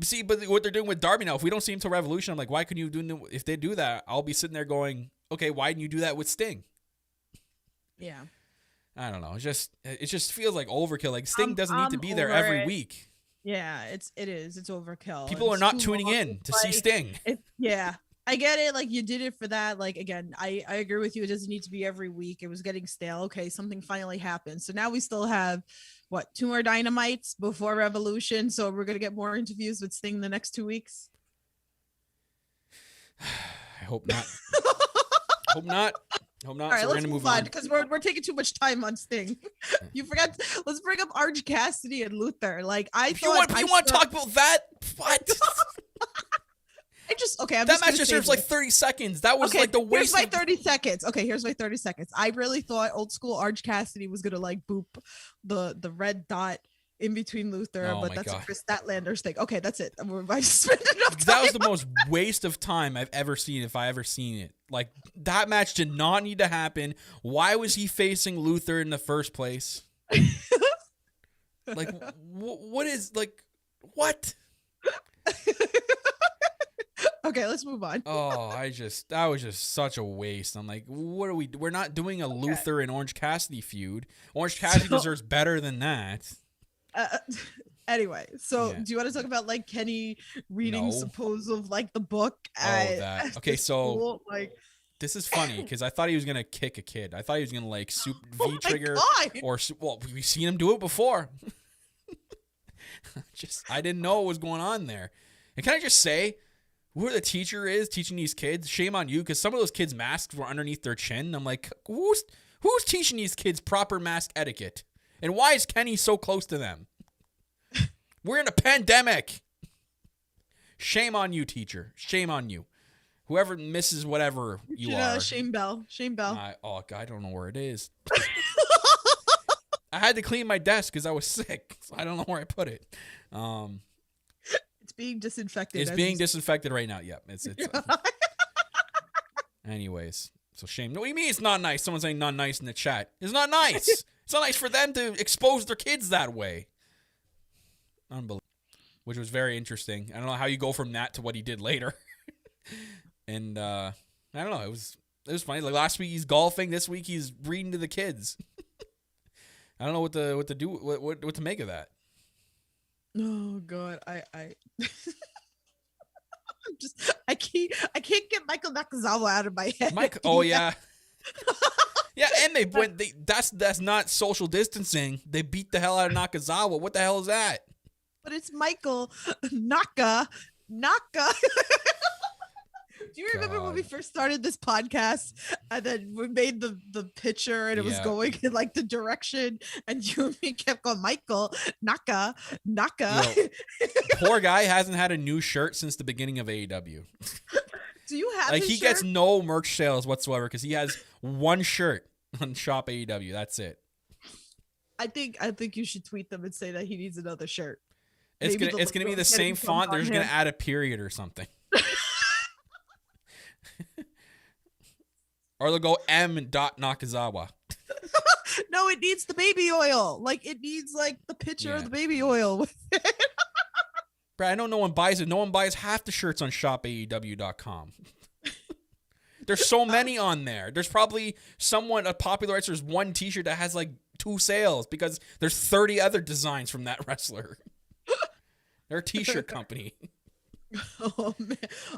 See, but what they're doing with Darby now, if we don't see him till Revolution, I'm like, why couldn't you do? If they do that, I'll be sitting there going, okay, why didn't you do that with Sting?
Yeah,
I don't know. It just feels like overkill. Like, Sting doesn't need to be there every week.
Yeah, it is. It's overkill.
People are not tuning in to see Sting.
Yeah, I get it. Like, you did it for that. Like, again, I agree with you. It doesn't need to be every week. It was getting stale. Okay, something finally happened. So now we still have 2 more Dynamites before Revolution. So we're gonna get more interviews with Sting the next 2 weeks.
I hope not. Hope not. All right, so
let's move on because we're taking too much time on Sting. You forgot. Let's bring up Orange Cassidy and Luther. Like, you want
to talk about that? What?
That
match just serves like 30 seconds. That was like the waste.
Here's my 30 seconds. Okay, here's my 30 seconds. I really thought old school Orange Cassidy was gonna, like, boop the red dot in between Luther, but that's a Chris Statlander's thing. Okay, that's it. I just spent enough time.
That was the most waste of time I've ever seen, if I ever seen it. Like, that match did not need to happen. Why was he facing Luther in the first place? Like, what is, like, what?
Okay, let's move on.
That was just such a waste. I'm like, what are we're not doing a Luther and Orange Cassidy feud. Orange Cassidy deserves better than that.
Anyway, so do you want to talk about, like, Kenny reading suppose of, like, the book?
That. Okay, so
like,
This is funny because I thought he was gonna kick a kid. I thought he was gonna like V trigger or well, we've seen him do it before. I didn't know what was going on there. And can I just say, who the teacher is teaching these kids? Shame on you, because some of those kids' masks were underneath their chin. I'm like, who's teaching these kids proper mask etiquette? And why is Kenny so close to them? We're in a pandemic. Shame on you, teacher. Shame on you. Whoever misses whatever you are.
Shame Bell.
Oh, God, I don't know where it is. I had to clean my desk because I was sick. So I don't know where I put it.
It's being disinfected.
It's being disinfected right now. Yep. It's anyways, so shame. What do you mean it's not nice? Someone's saying not nice in the chat. It's not nice. It's not nice for them to expose their kids that way. Unbelievable. Which was very interesting. I don't know how you go from that to what he did later. And I don't know. It was funny. Like last week he's golfing. This week he's reading to the kids. I don't know what to make of that.
Oh God, I I can't get Michael Nakazawa out of my head.
Oh yeah. Yeah, and that's not social distancing. They beat the hell out of Nakazawa. What the hell is that?
But it's Michael Naka. Do you remember when we first started this podcast and then we made the picture and it was going in like the direction and you and me kept going, Michael Naka.
Yo, poor guy hasn't had a new shirt since the beginning of AEW.
Do you have
like
his
he
shirt?
Gets no merch sales whatsoever because he has one shirt on Shop AEW. That's it.
I think you should tweet them and say that he needs another shirt.
It's gonna be the same font. They're just gonna add a period or something. Or they'll go M. Nakazawa.
No, it needs the baby oil. Like it needs like the picture of the baby oil with it.
Bro, I know no one buys it. No one buys half the shirts on shopaew.com. There's so many on there. There's probably a popular writer, there's one t-shirt that has like 2 sales because there's 30 other designs from that wrestler. They're a t-shirt company.
Oh man!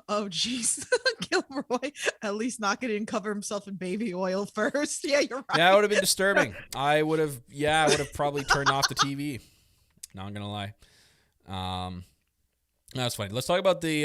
Oh jeez, Gilroy at least not going to cover himself in baby oil first. Yeah, you're right.
Yeah, it would have been disturbing. I would have probably turned off the TV. Not gonna lie. That's funny. Let's talk about the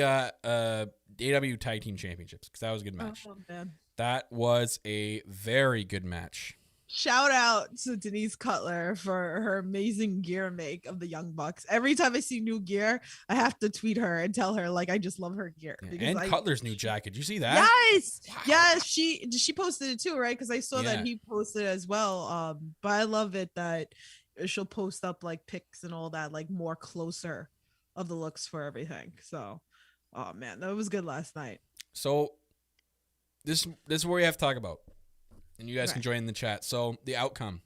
AEW Tag Team Championships because that was a good match.
Oh man,
that was a very good match.
Shout out to Denise Cutler for her amazing gear make of the Young Bucks. Every time I see new gear, I have to tweet her and tell her like I just love her gear.
Yeah, and Cutler's new jacket. Did you see that?
Yes,
wow.
Yes. She posted it too, right? Because I saw that he posted it as well. But I love it that she'll post up like pics and all that, like more closer of the looks for everything. So, oh man, that was good last night.
So, this is where we have to talk about. And you guys can join in the chat. So, the outcome.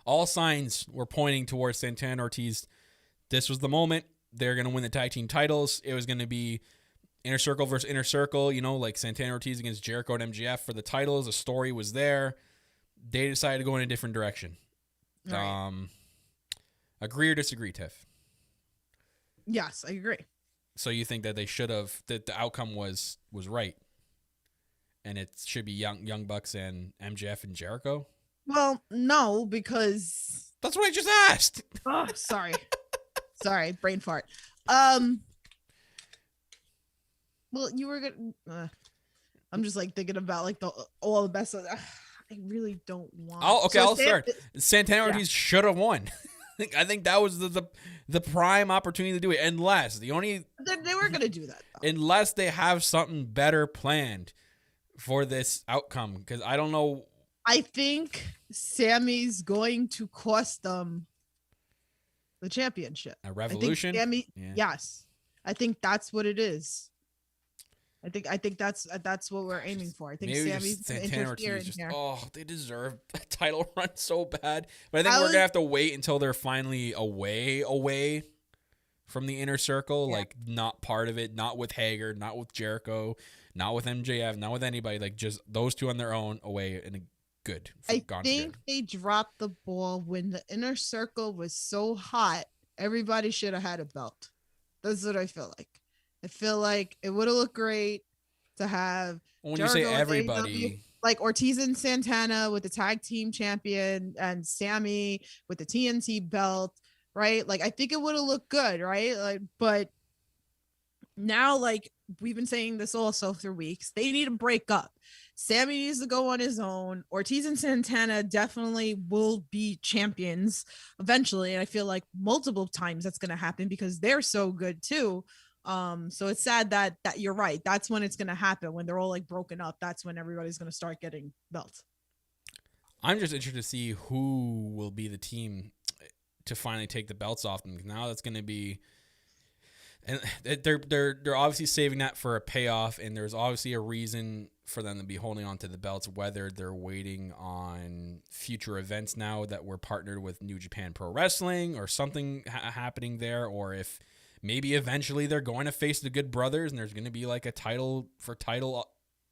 All signs were pointing towards Santana Ortiz. This was the moment. They're going to win the tag team titles. It was going to be Inner Circle versus Inner Circle. You know, like Santana Ortiz against Jericho and MJF for the titles. The story was there. They decided to go in a different direction. Right. Agree or disagree, Tiff?
Yes, I agree.
So you think that they should have, that the outcome was right? And it should be Young Bucks and MJF and Jericho?
Well, no, because
that's what I just asked.
Oh, sorry. Sorry, brain fart. Well, you were gonna I'm just like thinking about like all the best of, I really don't want.
Oh, okay, I'll start. Santana Ortiz should have won. I think that was the prime opportunity to do it. Unless they
were gonna do that though.
Unless they have something better planned for this outcome, because I don't know.
I think Sammy's going to cost them the championship.
A revolution.
Yes, I think that's what it is. I think that's what we're aiming for. I think Sammy's
Santana Ortiz
here.
Oh, they deserve a title run so bad. But I think we're gonna have to wait until they're finally away from the Inner Circle, like not part of it, not with Hager, not with Jericho, not with MJF, not with anybody, like just those two on their own away and good.
I think they dropped the ball when the Inner Circle was so hot. Everybody should have had a belt. That's what I feel like. I feel like it would have looked great. to have
When you say
Jericho and
everybody,
AEW, like Ortiz and Santana with the tag team champion and Sammy with the TNT belt, right? Like I think it would have looked good, right? Like, but now, like we've been saying this also through weeks, they need to break up. Sammy needs to go on his own. Ortiz and Santana definitely will be champions eventually, and I feel like multiple times that's going to happen because they're so good too. So it's sad that you're right. That's when it's going to happen, when they're all like broken up. That's when everybody's going to start getting belts.
I'm just interested to see who will be the team to finally take the belts off them. Now that's going to be, and they're obviously saving that for a payoff, and there's obviously a reason for them to be holding on to the belts, whether they're waiting on future events now that we're partnered with New Japan Pro Wrestling or something happening there, or if maybe eventually they're going to face the Good Brothers and there's going to be like a title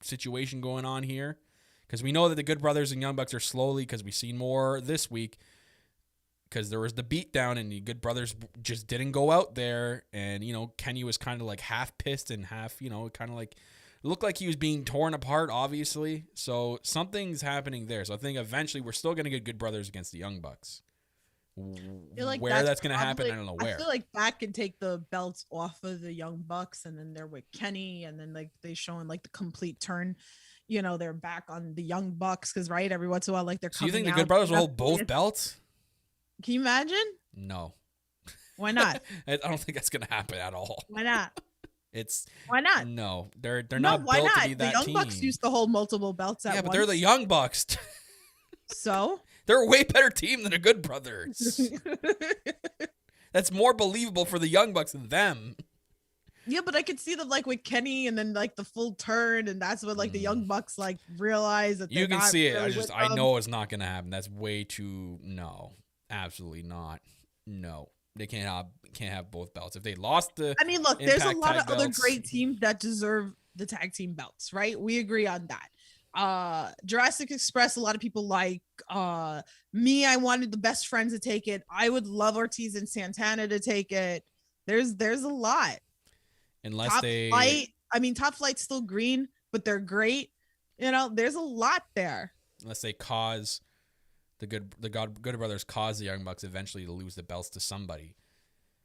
situation going on here. Because we know that the Good Brothers and Young Bucks are slowly, because we've seen more this week, because there was the beatdown and the Good Brothers just didn't go out there. And, you know, Kenny was kind of like half pissed and half, you know, kind of like looked like he was being torn apart, obviously. So something's happening there. So I think eventually we're still going to get Good Brothers against the Young Bucks.
Like
where that's going to happen, I don't know where.
I feel like that can take the belts off of the Young Bucks, and then they're with Kenny, and then like they showing like the complete turn. You know, they're back on the Young Bucks because right every once in a while, like they're coming.
So you think the
out,
Good Brothers will hold both belts?
Can you imagine?
No.
Why not?
I don't think that's going to happen at all.
Why not?
Why
not?
No, they're not built to be that
The Young
team.
Bucks used to hold multiple belts at once.
Yeah, but they're the Young Bucks.
So
they're a way better team than the Good Brothers. That's more believable for the Young Bucks than them.
Yeah, but I could see them like with Kenny and then like the full turn, and that's when like the Young Bucks like realize that
you can see it.
Really
I know it's not gonna happen. That's way too absolutely not. No, they can't have both belts. If they lost the,
I mean, look, there's a lot of other
belts,
great teams that deserve the tag team belts, right? We agree on that. Jurassic Express, a lot of people like. Me, I wanted the Best Friends to take it. I would love Ortiz and Santana to take it. There's a lot.
Unless
Top Flight, I mean, Top Flight's still green, but they're great. You know, there's a lot there.
Unless they cause the Good Brothers cause the Young Bucks eventually to lose the belts to somebody,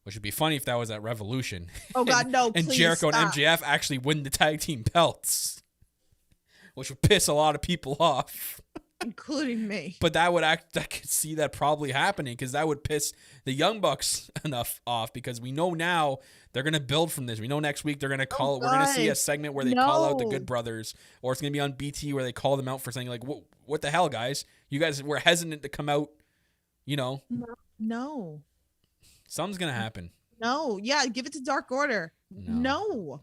which would be funny if that was at Revolution.
Oh God, no!
And
please
Jericho
stop.
and MJF actually win the tag team belts, which would piss a lot of people off,
including me.
But I could see that probably happening, because that would piss the Young Bucks enough off, because we know now they're gonna build from this. We know next week they're gonna call. We're gonna see a segment where they call out the Good Brothers, or it's gonna be on BT where they call them out for saying like, "What the hell, guys? You guys were hesitant to come out." You know.
No.
Something's gonna happen.
No. Yeah, give it to Dark Order. No.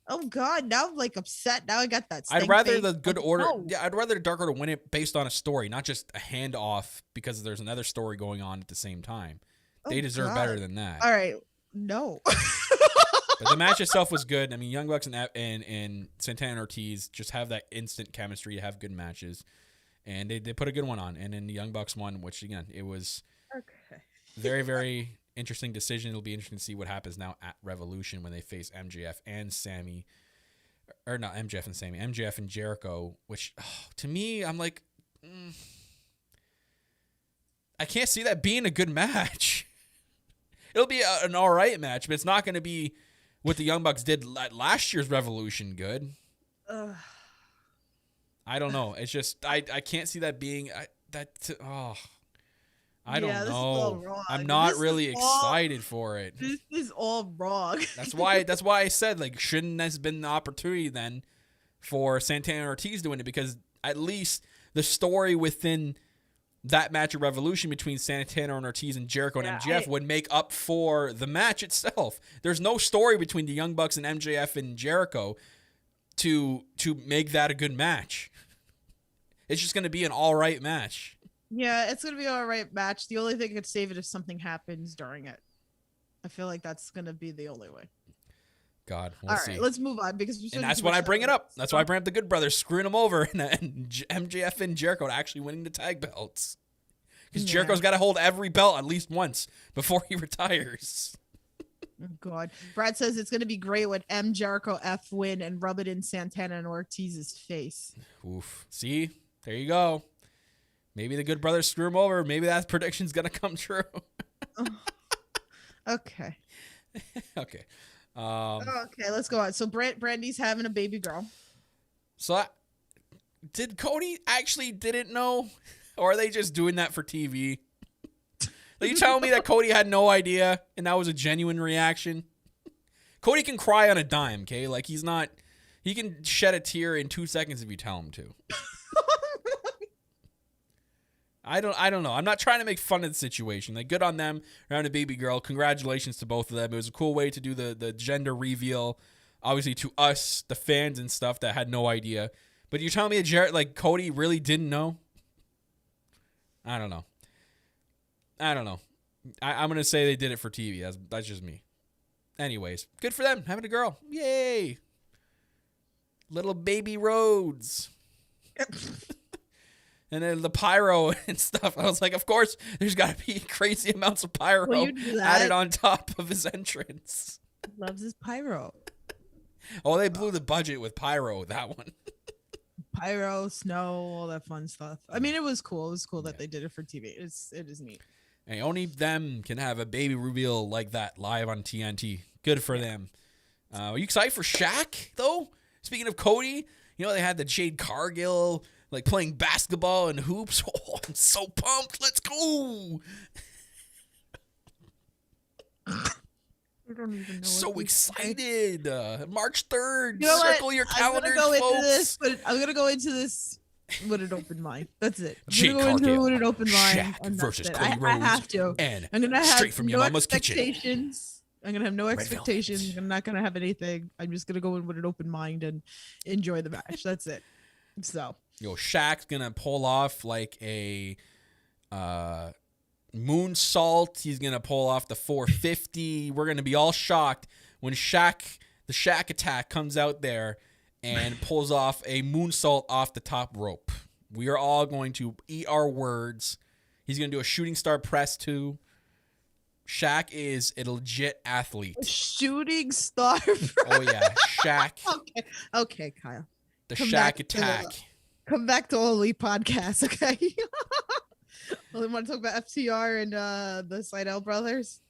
Oh God, now I'm like upset. Now I got that.
I'd rather the
Good
Order. No. Yeah, I'd rather the Dark Order win it based on a story, not just a handoff because there's another story going on at the same time. They deserve better than that.
All right, no.
But the match itself was good. I mean, Young Bucks and Santana and Ortiz just have that instant chemistry to have good matches, and they put a good one on. And then the Young Bucks won, which again, it was very, very interesting decision. It'll be interesting to see what happens now at Revolution when they face MJF and Sammy, or not MJF and Sammy, MJF and Jericho. Which to me, I'm like, I can't see that being a good match. It'll be an all right match, but it's not going to be what the Young Bucks did at last year's Revolution good. I don't know. It's just I can't see that being I don't know. I'm not really excited for it.
This is all wrong.
That's why I said, like, shouldn't this have been the opportunity then for Santana and Ortiz doing it? Because at least the story within that match of Revolution between Santana and Ortiz and Jericho and MJF would make up for the match itself. There's no story between the Young Bucks and MJF and Jericho to make that a good match. It's just going to be an all right match.
Yeah, it's going to be an all right match. The only thing that could save it if something happens during it. I feel like that's going to be the only way.
God, we'll
all
see.
right, let's move on, because
and that's when I bring it up. That's why I bring up the Good Brothers screwing them over, and MJF and Jericho actually winning the tag belts. Because Jericho's got to hold every belt at least once before he retires.
Oh, God. Brad says it's going to be great when M. Jericho F win and rub it in Santana and Ortiz's face.
Oof. See? There you go. Maybe the Good Brothers screw him over. Maybe that prediction's going to come true.
Okay.
Okay.
Okay, let's go on. So Brandy's having a baby girl.
So did Cody actually didn't know? Or are they just doing that for TV? Are you telling me that Cody had no idea and that was a genuine reaction? Cody can cry on a dime, okay? Like he can shed a tear in 2 seconds if you tell him to. I don't know. I'm not trying to make fun of the situation. Like, good on them around a baby girl. Congratulations to both of them. It was a cool way to do the gender reveal. Obviously to us, the fans and stuff that had no idea. But you're telling me that Cody really didn't know? I don't know. I'm going to say they did it for TV. That's just me. Anyways, good for them. Having a girl. Yay. Little baby Rhodes. And then the pyro and stuff. I was like, of course, there's got to be crazy amounts of pyro added on top of his entrance.
Loves his pyro.
Oh, they blew the budget with pyro, that one.
Pyro, snow, all that fun stuff. I mean, it was cool. It was cool that they did it for TV. It is neat.
And only them can have a baby reveal like that live on TNT. Good for them. Are you excited for Shaq, though? Speaking of Cody, they had the Jade Cargill playing basketball and hoops. Oh, I'm so pumped. Let's go.
I don't even know.
So excited. March 3rd.
You know
Circle your calendars, folks.
I'm going to go into this with an open mind. That's it.
Jade Cargill,
with an open mind.
Shaq versus Cody Rhodes.
I have to.
And
I'm going to have
straight from your mama's kitchen.
I'm going to have no expectations. I'm not going to have anything. I'm just going to go in with an open mind and enjoy the match. That's it. So.
Shaq's going to pull off a moonsault. He's going to pull off the 450. We're going to be all shocked when the Shaq attack comes out there and pulls off a moonsault off the top rope. We are all going to eat our words. He's going to do a shooting star press too. Shaq is a legit athlete.
A shooting star.
Oh yeah, Shaq.
Okay, Kyle.
The Shaq attack.
Come back to All Elite Podcast, okay? Well, we want to talk about FTR and the Seidel brothers.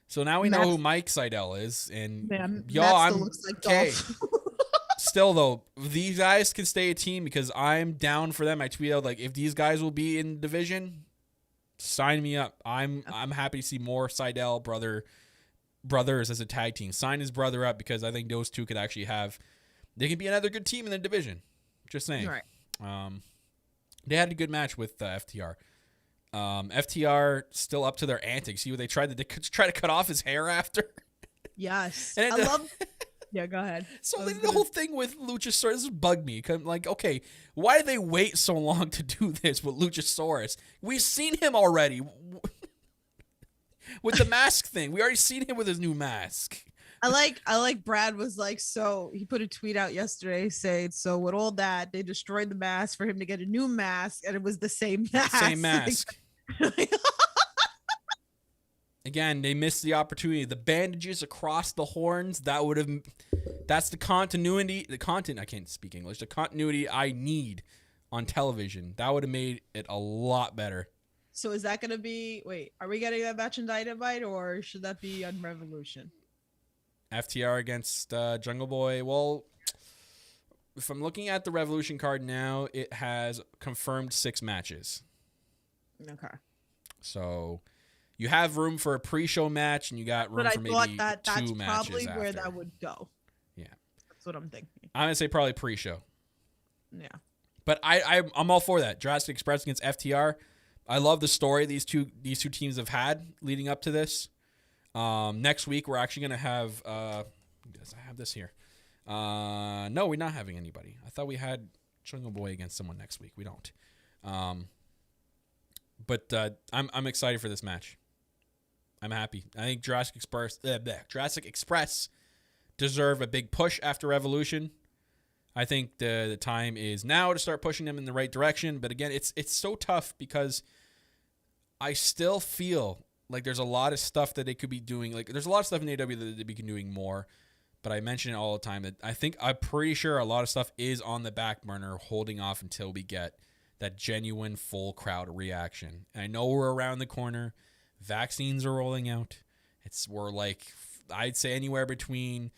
So now we know who Mike Seidel is, and
Matt
I'm
looks like
okay.
Dolph.
Still though, these guys can stay a team because I'm down for them. I tweet out if these guys will be in division, sign me up. I'm happy to see more Seidel brothers as a tag team. Sign his brother up because I think those two could actually they could be another good team in the division. Just saying.
Right.
They had a good match with FTR. FTR still up to their antics. See what they tried to cut off his hair after.
Yes,
and
I love. Yeah, go ahead.
So the whole thing with Luchasaurus this bugged me. Okay, why did they wait so long to do this with Luchasaurus? We've seen him already with the mask thing. We already seen him with his new mask.
I like Brad was so he put a tweet out yesterday saying, so with all that, they destroyed the mask for him to get a new mask, and it was the same mask.
Same mask. Again, they missed the opportunity. The bandages across the horns, that's the continuity. I can't speak English. The continuity I need on television. That would have made it a lot better.
So is that going to be, are we getting that match in Dynamite, or should that be on Revolution?
FTR against Jungle Boy. Well, if I'm looking at the Revolution card now, it has confirmed 6 matches.
Okay.
So you have room for a pre-show match, and you got room for maybe 2 matches
that's probably
after.
Where that would go.
Yeah.
That's what I'm thinking.
I'm going to say probably pre-show.
Yeah.
But I'm all for that. Jurassic Express against FTR. I love the story these two teams have had leading up to this. Next week, we're actually going to have... does I have this here? No, we're not having anybody. I thought we had Jungle Boy against someone next week. We don't. But I'm excited for this match. I'm happy. I think Jurassic Express deserve a big push after Revolution. I think the time is now to start pushing them in the right direction. But again, it's so tough because I still feel Like, there's a lot of stuff that they could be doing. Like, there's a lot of stuff in AEW that they could be doing more. But I mention it all the time that I'm pretty sure a lot of stuff is on the back burner, holding off until we get that genuine full crowd reaction. And I know we're around the corner. Vaccines are rolling out. We're like, I'd say anywhere between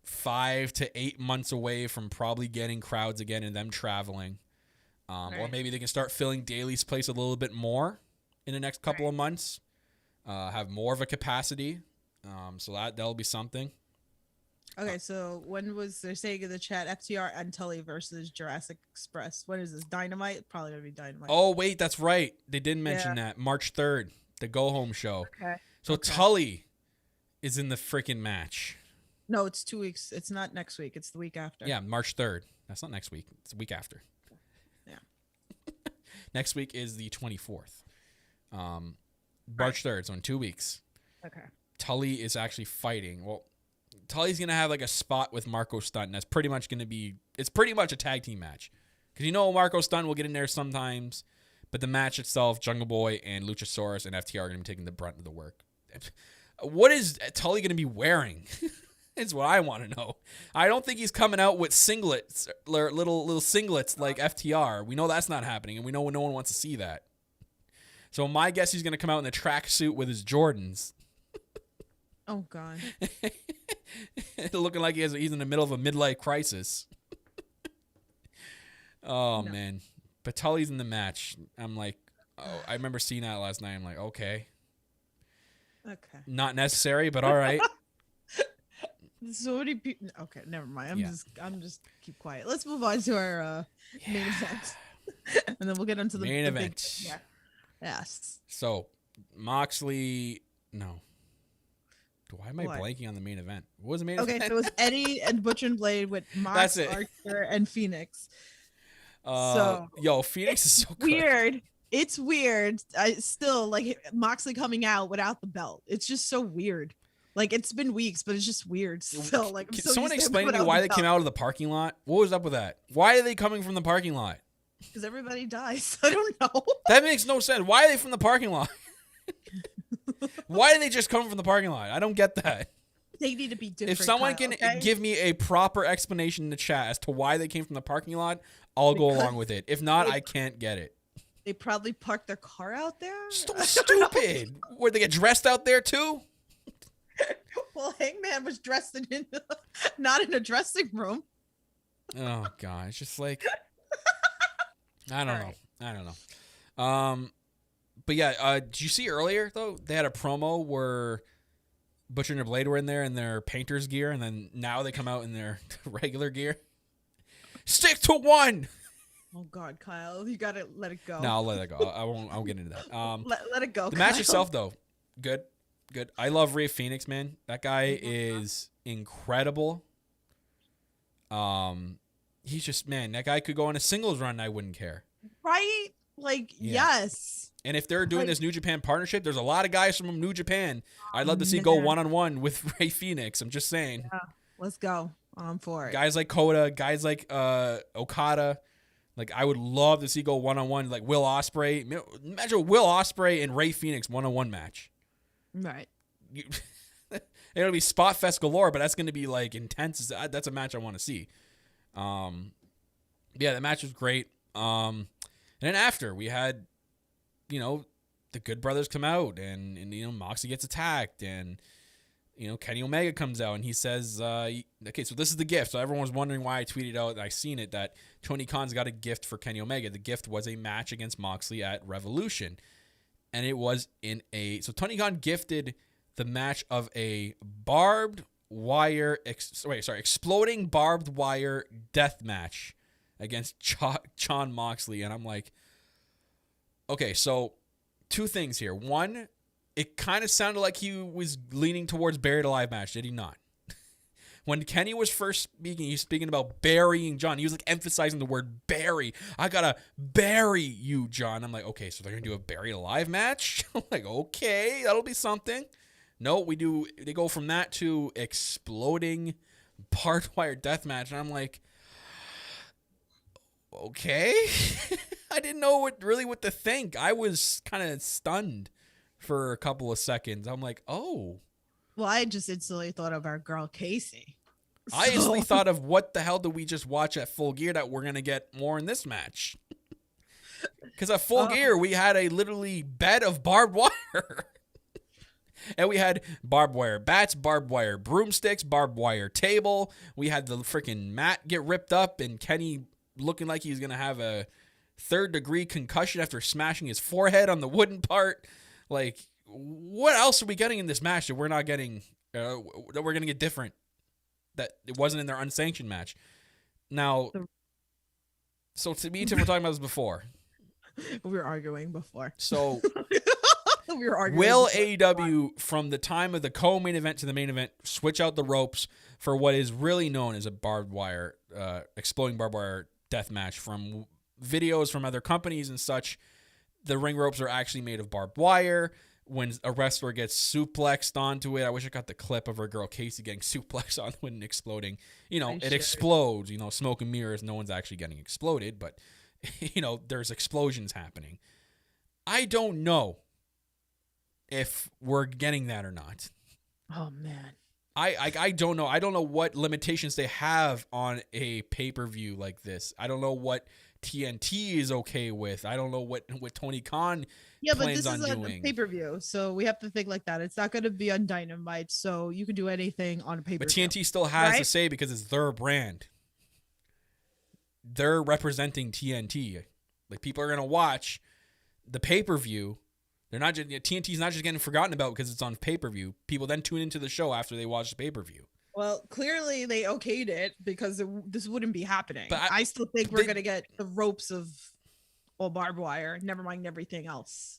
5 to 8 months away from probably getting crowds again and them traveling.
Right.
Or maybe they can start filling Daly's place a little bit more in the next couple of months. Have more of a capacity. So that'll be something.
Okay, so when was they're saying in the chat FTR and Tully versus Jurassic Express? What is this? Dynamite? Probably gonna be Dynamite.
Oh wait, that's right. They did mention that March 3rd, the go home show.
Okay.
So Tully is in the freaking match.
No, it's 2 weeks. It's not next week. It's the week after.
Yeah, March 3rd. That's not next week. It's the week after.
Yeah.
Next week is the 24th. March 3rd, so in 2 weeks.
Okay.
Tully is actually fighting. Well, Tully's going to have like a spot with Marco Stunt, and that's pretty much going to be, it's pretty much a tag team match. Because you know Marco Stunt will get in there sometimes, but the match itself, Jungle Boy and Luchasaurus and FTR are going to be taking the brunt of the work. What is Tully going to be wearing? Is what I want to know. I don't think he's coming out with singlets, little singlets like FTR. We know that's not happening, and we know no one wants to see that. So my guess he's going to come out in a tracksuit with his Jordans.
Oh, God.
Looking like he's in the middle of a midlife crisis. Oh, no. Man. But Tully's in the match. I'm like, oh, I remember seeing that last night. I'm like, okay.
Okay.
Not necessary, but all right.
So many people. Okay, never mind. I'm just keep quiet. Let's move on to our main event, and then we'll get into the
main event.
Big, yeah. Yes.
So Moxley, no. Why am I blanking on the main event? What was the main event?
Okay, so it was Eddie and Butcher and Blade with Mox, Archer, and Phoenix.
Phoenix is so
weird. Good. It's weird. I still like Moxley coming out without the belt. It's just so weird. Like, it's been weeks, but it's just weird. So, like,
can someone explain to me why they came out of the parking lot? What was up with that? Why are they coming from the parking lot?
Because everybody dies. I don't know.
That makes no sense. Why are they from the parking lot? Why do they just come from the parking lot? I don't get that.
They need to be different.
If someone can give me a proper explanation in the chat as to why they came from the parking lot, I'll go along with it. If not, I can't get it.
They probably parked their car out there.
So stupid. Where they get dressed out there too?
Well, Hangman was dressed not in a dressing room.
Oh God, it's just like I don't know. But yeah, did you see earlier though? They had a promo where Butcher and Blade were in there in their painter's gear, and then now they come out in their regular gear. Stick to one.
Oh God, Kyle, you gotta let it go.
No, I'll let it go. I won't get into that.
Let it go.
The
Kyle.
match itself though, good. I love Rey Fenix, man. That guy is incredible. He's just, man, that guy could go on a singles run and I wouldn't care.
Right? Like, yes.
And if they're doing this New Japan partnership, there's a lot of guys from New Japan I'd love to see go one-on-one with Rey Fenix. I'm just saying.
Yeah, let's go. I'm for it.
Guys like Kota, guys like Okada. Like, I would love to see go one-on-one, like Will Ospreay. Imagine Will Ospreay and Rey Fenix one-on-one match.
Right.
It'll be spot fest galore, but that's going to be like intense. That's a match I want to see. Yeah, the match was great. And then after we had, the Good Brothers come out and Moxley gets attacked and, Kenny Omega comes out and he says, okay, so this is the gift. So everyone was wondering why I tweeted out and I seen it that Tony Khan's got a gift for Kenny Omega. The gift was a match against Moxley at Revolution. And it was so Tony Khan gifted the match of a exploding barbed wire death match against Jon Moxley. And I'm like, okay, so two things here. One, it kind of sounded like he was leaning towards buried alive match. Did he not? When Kenny was first speaking, he was speaking about burying John. He was like emphasizing the word bury. I gotta bury you, John. I'm like, okay, so they're gonna do a buried alive match? I'm like, okay, that'll be something. No, they go from that to exploding barbed wire death match. And I'm like, okay. I didn't know what to think. I was kind of stunned for a couple of seconds. I'm like, oh.
Well, I just instantly thought of our girl Casey.
I instantly thought of what the hell did we just watch at Full Gear that we're going to get more in this match? Because at Full Gear, we had a literally bed of barbed wire. And we had barbed wire bats, barbed wire broomsticks, barbed wire table. We had the freaking mat get ripped up and Kenny looking like he's going to have a third-degree concussion after smashing his forehead on the wooden part. Like, what else are we getting in this match that we're not getting, that we're going to get different? That it wasn't in their unsanctioned match. Now, so to me and Tiff were talking about this before.
We were arguing before.
So,
we were arguing.
Will AEW, from the time of the co-main event to the main event, switch out the ropes for what is really known as a barbed wire, exploding barbed wire death match? From videos from other companies and such, the ring ropes are actually made of barbed wire. When a wrestler gets suplexed onto it, I wish I got the clip of our girl Casey getting suplexed onto it and exploding. You know, it explodes. You know, smoke and mirrors. No one's actually getting exploded, but you know, there's explosions happening. I don't know if we're getting that or not.
Oh man,
I don't know. I don't know what limitations they have on a pay-per-view like this. I don't know what TNT is okay with. I don't know what Tony Khan plans on doing.
A pay-per-view, so we have to think like that. It's not going to be on Dynamite, so you can do anything on a pay-per-view.
But TNT still has to say because it's their brand. They're representing TNT. Like, people are going to watch the pay-per-view. They're not just TNT's not just getting forgotten about because it's on pay-per-view. People then tune into the show after they watch the pay-per-view.
Well, clearly they okayed it because this wouldn't be happening. But I still think we're going to get the ropes of all barbed wire, never mind everything else.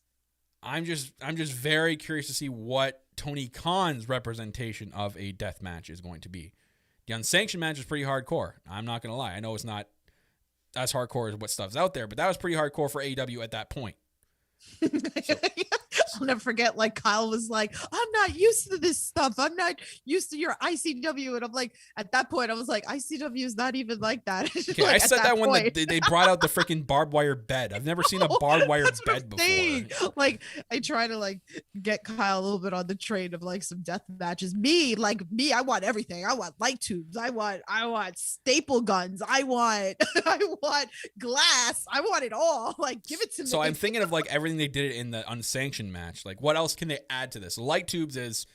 I'm just very curious to see what Tony Khan's representation of a death match is going to be. The unsanctioned match is pretty hardcore. I'm not going to lie. I know it's not as hardcore as what stuff's out there, but that was pretty hardcore for AEW at that point. So,
I'll never forget, like, Kyle was like, I'm not used to this stuff. I'm not used to your ICW. And I'm like, at that point, I was like, ICW is not even like that.
Okay,
like,
I said that when they brought out the freaking barbed wire bed. I've never seen a barbed wire bed before.
Like, I try to, like, get Kyle a little bit on the train of, like, some death matches. Me, I want everything. I want light tubes. I want staple guns. I want glass. I want it all. Like, give it to me.
So I'm thinking of, like, everything they did in the unsanctioned match. Like, what else can they add to this? Light tubes is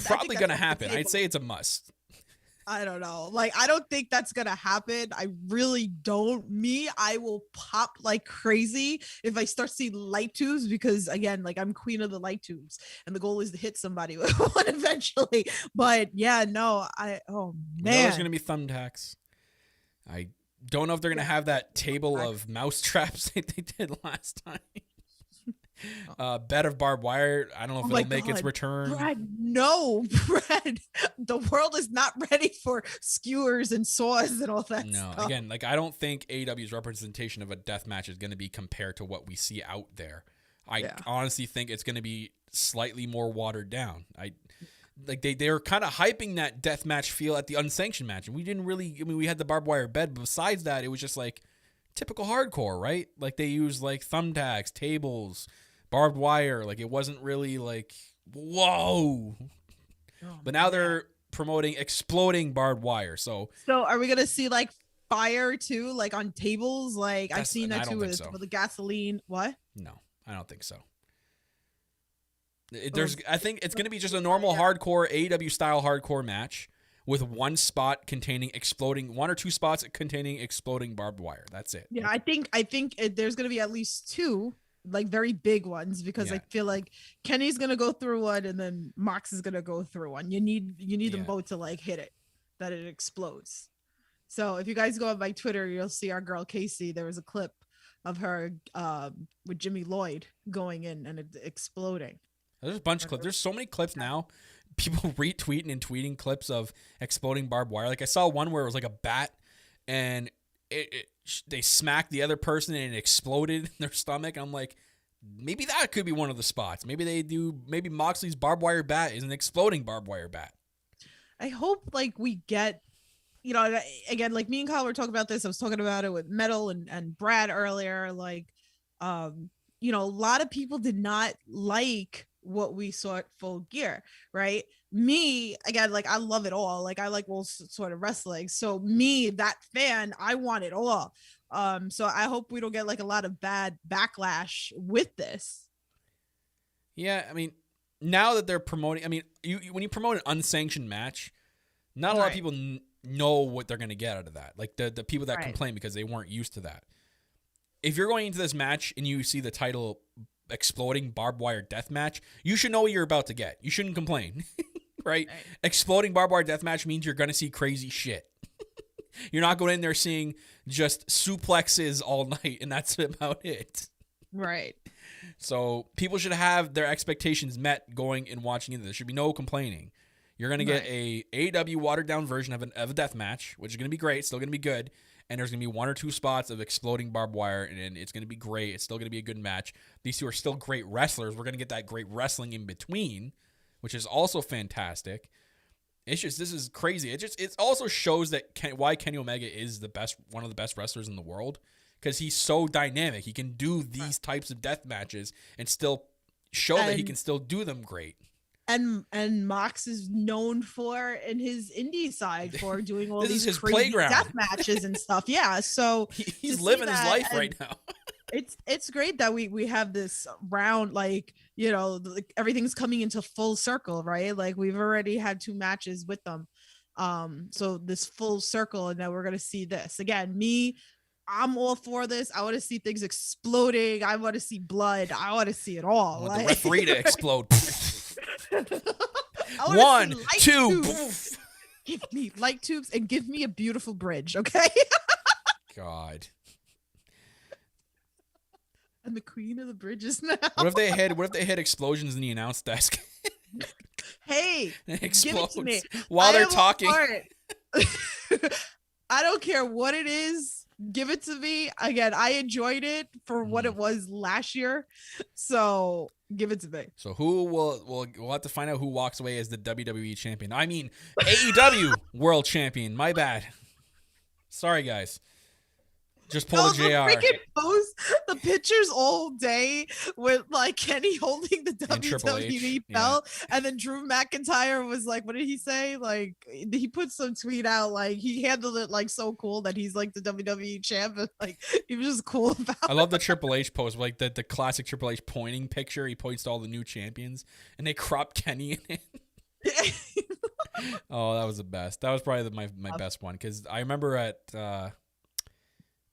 probably going to happen. I'd say it's a must.
I don't know. Like, I don't think that's going to happen. I really don't. I will pop like crazy if I start seeing light tubes because, again, like, I'm queen of the light tubes and the goal is to hit somebody with one eventually. But yeah, no, oh man.
There's going to be thumbtacks. I don't know if they're going to have that table of mouse traps that they did last time. Bed of barbed wire. I don't know if it'll make its return.
Brad, no, Brad. The world is not ready for skewers and saws and all that stuff.
Again, like, I don't think AEW's representation of a death match is going to be compared to what we see out there. I honestly think it's going to be slightly more watered down. They're kind of hyping that death match feel at the unsanctioned match, and we didn't really. I mean, we had the barbed wire bed, but besides that, it was just like typical hardcore, right? Like, they used like thumbtacks, tables, barbed wire. Like, it wasn't really like, whoa. But now they're promoting exploding barbed wire. So
are we gonna see like fire too, like on tables? Like, I've seen that too with the gasoline. What?
No, I don't think so. I think it's gonna be just a normal hardcore AEW style hardcore match with one spot containing one or two spots containing exploding barbed wire. That's it.
Yeah, I think there's gonna be at least two, like, very big ones, because I feel like Kenny's gonna go through one and then Mox is gonna go through one. You need them both to, like, hit it, that it explodes. So if you guys go on my Twitter, you'll see our girl Casey. There was a clip of her with Jimmy Lloyd going in and it exploding.
There's a bunch of clips. There's so many clips now. People retweeting and tweeting clips of exploding barbed wire. Like, I saw one where it was like a bat and they smacked the other person and it exploded in their stomach. I'm like, maybe that could be one of the spots. Maybe Moxley's barbed wire bat is an exploding barbed wire bat.
I hope, like, we get, you know, again, like, me and Kyle were talking about this. I was talking about it with Metal and Brad earlier. Like, a lot of people did not like what we saw at Full Gear, right? Me, again, like, I love it all. Like, I like all sort of wrestling. So me, that fan, I want it all. So I hope we don't get like a lot of bad backlash with this.
Yeah, I mean, now that they're promoting, I mean, when you promote an unsanctioned match, not a lot of people know what they're going to get out of that. Like the people that complain because they weren't used to that. If you're going into this match and you see the title exploding barbed wire death match, you should know what you're about to get. You shouldn't complain, right? Exploding barbed wire death match means you're going to see crazy shit. You're not going in there seeing just suplexes all night and that's about it.
Right.
So people should have their expectations met going and watching into this. There should be no complaining. You're going to get a AEW watered down version of a death match, which is going to be great. Still going to be good. And there's going to be 1 or 2 spots of exploding barbed wire, and it's going to be great. It's still going to be a good match. These two are still great wrestlers. We're going to get that great wrestling in between, which is also fantastic. It's just, this is crazy. It also shows that why Kenny Omega is one of the best wrestlers in the world, because he's so dynamic. He can do these types of death matches and still show that he can still do them great.
And Mox is known for in his indie side for doing all these
his
crazy
playground.
death matches and stuff. Yeah, so
he's living his life right now.
It's great that we have this round, like, everything's coming into full circle, right? Like, we've already had 2 matches with them, so this full circle, and now we're gonna see this again. I'm all for this. I want to see things exploding. I want to see blood. I want to see it all.
I want the referee to explode.
1,
2.
Give me light tubes and give me a beautiful bridge, okay?
God.
And the queen of the bridges now.
What if they had explosions in the announce desk?
Hey,
it explodes
give it to me
while they're talking.
I don't care what it is. Give it to me. Again, I enjoyed it for what it was last year. So give it to me.
So we'll have to find out who walks away as the WWE champion. I mean, AEW world champion. My bad. Sorry, guys. Just pull the JR.
Freaking post the pictures all day with like Kenny holding the WWE belt, and then Drew McIntyre was like, what did he say? Like, he put some tweet out, like, he handled it like so cool that he's like the WWE champ, and like he was just cool about it.
I love the Triple H post, like the classic Triple H pointing picture. He points to all the new champions, and they crop Kenny in it. Oh, that was the best. That was probably my best one, because I remember at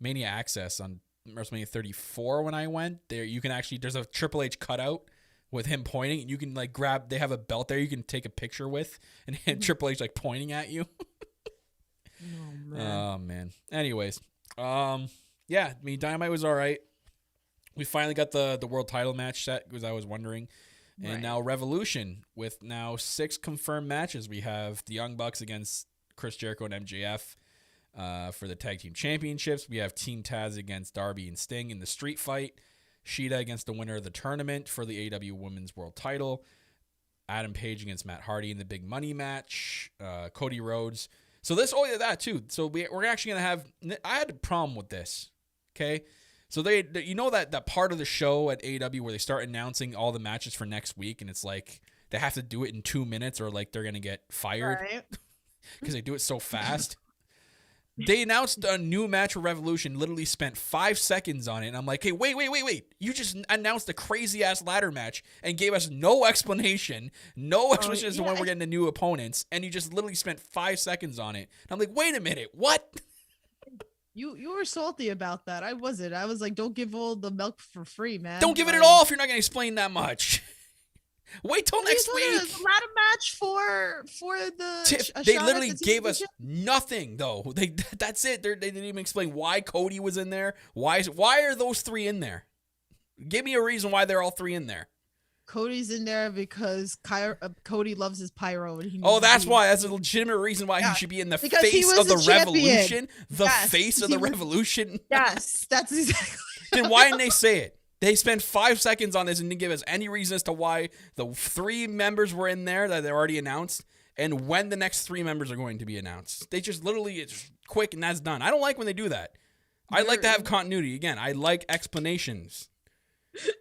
Mania Access on WrestleMania 34 when I went there, you can actually, there's a Triple H cutout with him pointing, and you can like grab, they have a belt there you can take a picture with, and Triple H like pointing at you. Oh man. Anyways, yeah, I mean, Dynamite was all right. We finally got the world title match set, because I was wondering. And now Revolution, with now 6 confirmed matches. We have the Young Bucks against Chris Jericho and MJF. For the tag team championships, we have Team Taz against Darby and Sting in the street fight. Shida against the winner of the tournament for the AEW Women's World Title. Adam Page against Matt Hardy in the big money match. Cody Rhodes. So that too. So we're actually gonna have. I had a problem with this. Okay, so they that part of the show at AEW where they start announcing all the matches for next week, and it's like they have to do it in 2 minutes or like they're gonna get fired because they do it so fast. They announced a new match for Revolution, literally spent 5 seconds on it. And I'm like, hey, wait. You just announced a crazy-ass ladder match and gave us no explanation as to when we're getting the new opponents. And you just literally spent 5 seconds on it. And I'm like, wait a minute, what?
You were salty about that. I wasn't. I was like, don't give all the milk for free, man.
Don't give it at all if you're not going to explain that much. Wait till next week.
A ladder match for the.
They literally gave us nothing though. That's it. They didn't even explain why Cody was in there. Why are those 3 in there? Give me a reason why they're all 3 in there.
Cody's in there because Cody loves his pyro. And
that's why. That's a legitimate reason why he should be in the face of the Revolution. The face of the Revolution.
Yes, that's exactly.
Then why didn't they say it? They spent 5 seconds on this and didn't give us any reason as to why the 3 members were in there that they already announced and when the next 3 members are going to be announced. They just literally, it's quick and that's done. I don't like when they do that. I like to have continuity. Again, I like explanations.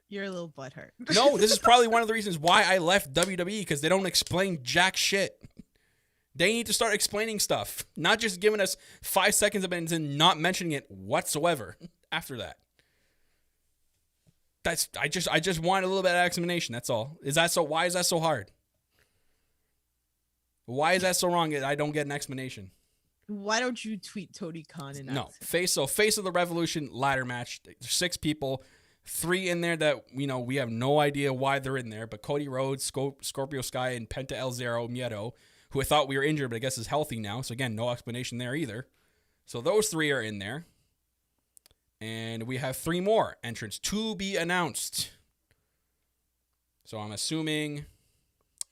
You're a little butthurt.
No, this is probably one of the reasons why I left WWE, because they don't explain jack shit. They need to start explaining stuff, not just giving us 5 seconds of it and not mentioning it whatsoever after that. I just want a little bit of explanation. That's all. Why is that so hard? Why is that so wrong? I don't get an explanation.
Why don't you tweet Tony Khan and
No, face of the Revolution ladder match. There's 6 people, 3 in there that we have no idea why they're in there. But Cody Rhodes, Scorpio Sky, and Penta El Zero Miedo, who I thought we were injured, but I guess is healthy now. So again, no explanation there either. So those 3 are in there. And we have 3 more entrants to be announced. So I'm assuming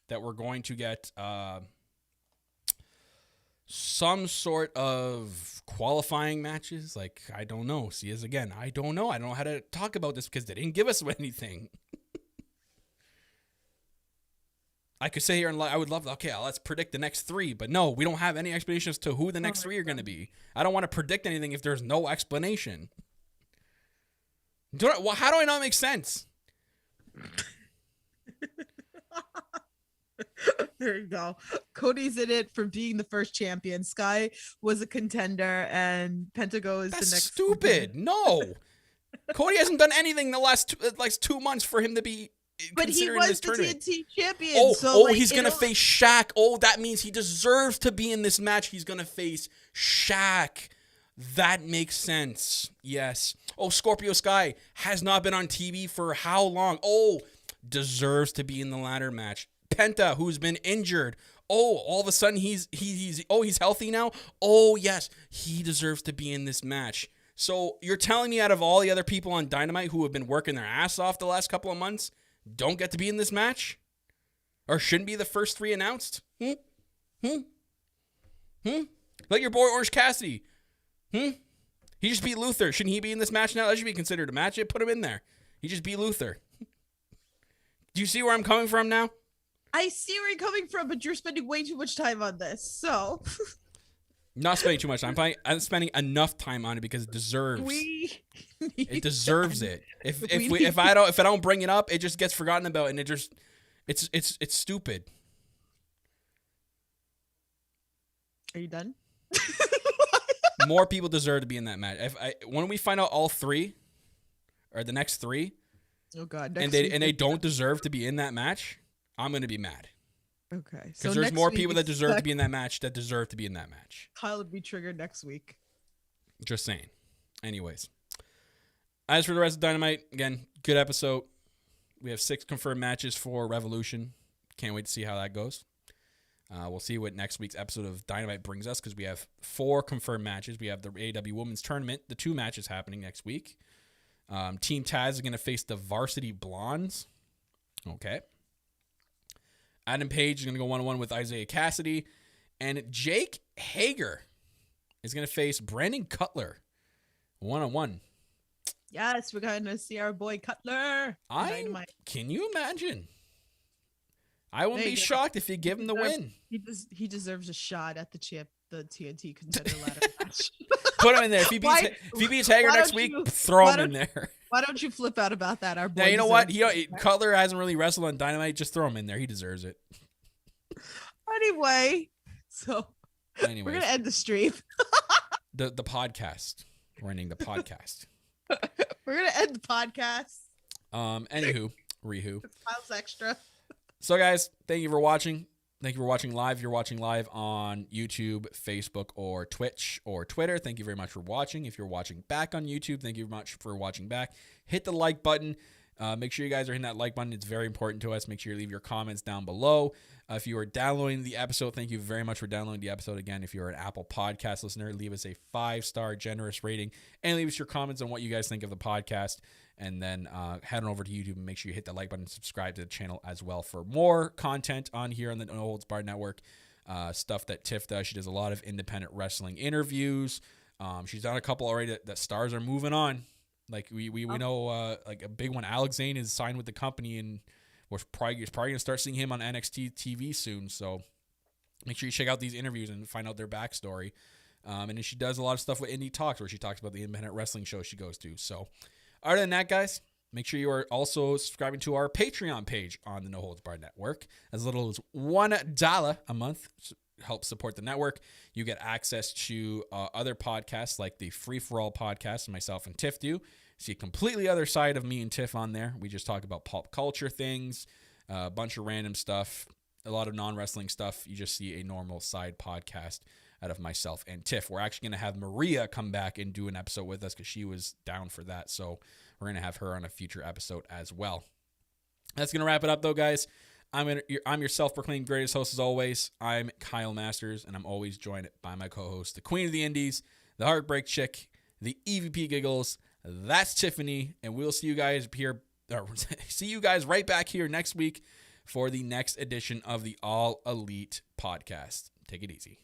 that we're going to get some sort of qualifying matches. Like, I don't know. See, as again, I don't know. I don't know how to talk about this because they didn't give us anything. I could sit here and I would love, okay, let's predict the next 3. But no, we don't have any explanation as to who the next 3 are going to be. I don't want to predict anything if there's no explanation. How do I not make sense?
There you go. Cody's in it for being the first champion. Sky was a contender, and Pentago is the next.
That's stupid. No, Cody hasn't done anything the last 2 months for him to be.
But he was the TNT champion.
He's gonna face Shaq. Oh, that means he deserves to be in this match. He's gonna face Shaq. That makes sense. Yes. Oh, Scorpio Sky has not been on TV for how long? Oh, deserves to be in the ladder match. Penta, who's been injured. Oh, all of a sudden he's healthy now. Oh, yes, he deserves to be in this match. So you're telling me out of all the other people on Dynamite who have been working their ass off the last couple of months don't get to be in this match? Or shouldn't be the first 3 announced? Like your boy Orange Cassidy. He just beat Luther. Shouldn't he be in this match now? That should be considered a match. Put him in there. He just beat Luther. Do you see where I'm coming from now?
I see where you're coming from, but you're spending way too much time on this. So,
not spending too much time. I'm spending enough time on it because it deserves. It deserves it. If I don't bring it up, it just gets forgotten about, and it's stupid.
Are you done?
More people deserve to be in that match. When we find out all 3, or the next 3,
oh god,
and they don't deserve to be in that match, I'm gonna be mad.
Okay,
because there's more people that deserve to be in that match that deserve to be in that match.
Kyle would be triggered next week.
Just saying. Anyways, as for the rest of Dynamite, again, good episode. We have 6 confirmed matches for Revolution. Can't wait to see how that goes. We'll see what next week's episode of Dynamite brings us because we have 4 confirmed matches. We have the AEW Women's Tournament, the 2 matches happening next week. Team Taz is going to face the Varsity Blondes. Okay. Adam Page is going to go 1-1 with Isaiah Cassidy. And Jake Hager is going to face Brandon Cutler 1-1.
Yes, we're going to see our boy Cutler.
Can you imagine? I wouldn't be shocked if you give him the win.
He deserves a shot at the TNT contender ladder match.
Put him in there. If he beats Hager next week, throw him in there.
Why don't you flip out about that? Our boy.
Now, you know what? Cutler hasn't really wrestled on Dynamite. Just throw him in there. He deserves it.
Anyway, we're gonna end the stream.
the podcast. We're ending the podcast.
We're gonna end the podcast.
Anywho, Rihu.
Kyle's extra.
So, guys, thank you for watching. Thank you for watching live. If you're watching live on YouTube, Facebook, or Twitch, or Twitter, thank you very much for watching. If you're watching back on YouTube, thank you very much for watching back. Hit the like button. Make sure you guys are hitting that like button. It's very important to us. Make sure you leave your comments down below. If you are downloading the episode, thank you very much for downloading the episode. Again, if you're an Apple Podcast listener, leave us a 5-star generous rating and leave us your comments on what you guys think of the podcast. And then head on over to YouTube and make sure you hit that like button and subscribe to the channel as well for more content on here on the No Holds Barred Network. Stuff that Tiff does. She does a lot of independent wrestling interviews. She's done a couple already that stars are moving on. Like we know like a big one, Alex Zane is signed with the company and we're probably going to start seeing him on NXT TV soon. So make sure you check out these interviews and find out their backstory. And then she does a lot of stuff with Indie Talks where she talks about the independent wrestling show she goes to. So other than that, guys, Make sure you are also subscribing to our Patreon page on the No Holds Barred Network. As little as $1 a month help support the network. You get access to other podcasts like the Free For All podcast myself and Tiff do. See a completely other side of me and Tiff on there. We just talk about pop culture things, a bunch of random stuff, a lot of non-wrestling stuff. You just see a normal side podcast out of myself and Tiff. We're actually going to have Maria come back and do an episode with us because she was down for that. So we're going to have her on a future episode as well. That's going to wrap it up, though, guys. I'm your self-proclaimed greatest host as always. I'm Kyle Masters, and I'm always joined by my co-host, the Queen of the Indies, the Heartbreak Chick, the EVP Giggles. That's Tiffany, and we'll see you guys here. See you guys right back here next week for the next edition of the All Elite Podcast. Take it easy.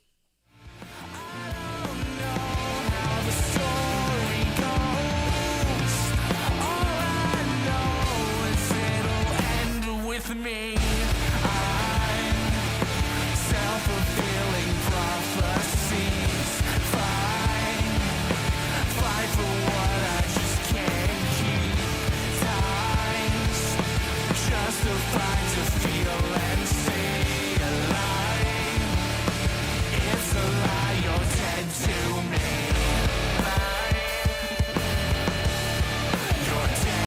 With me, I'm self-fulfilling prophecies. Fight for what I just can't keep. Times justified to feel and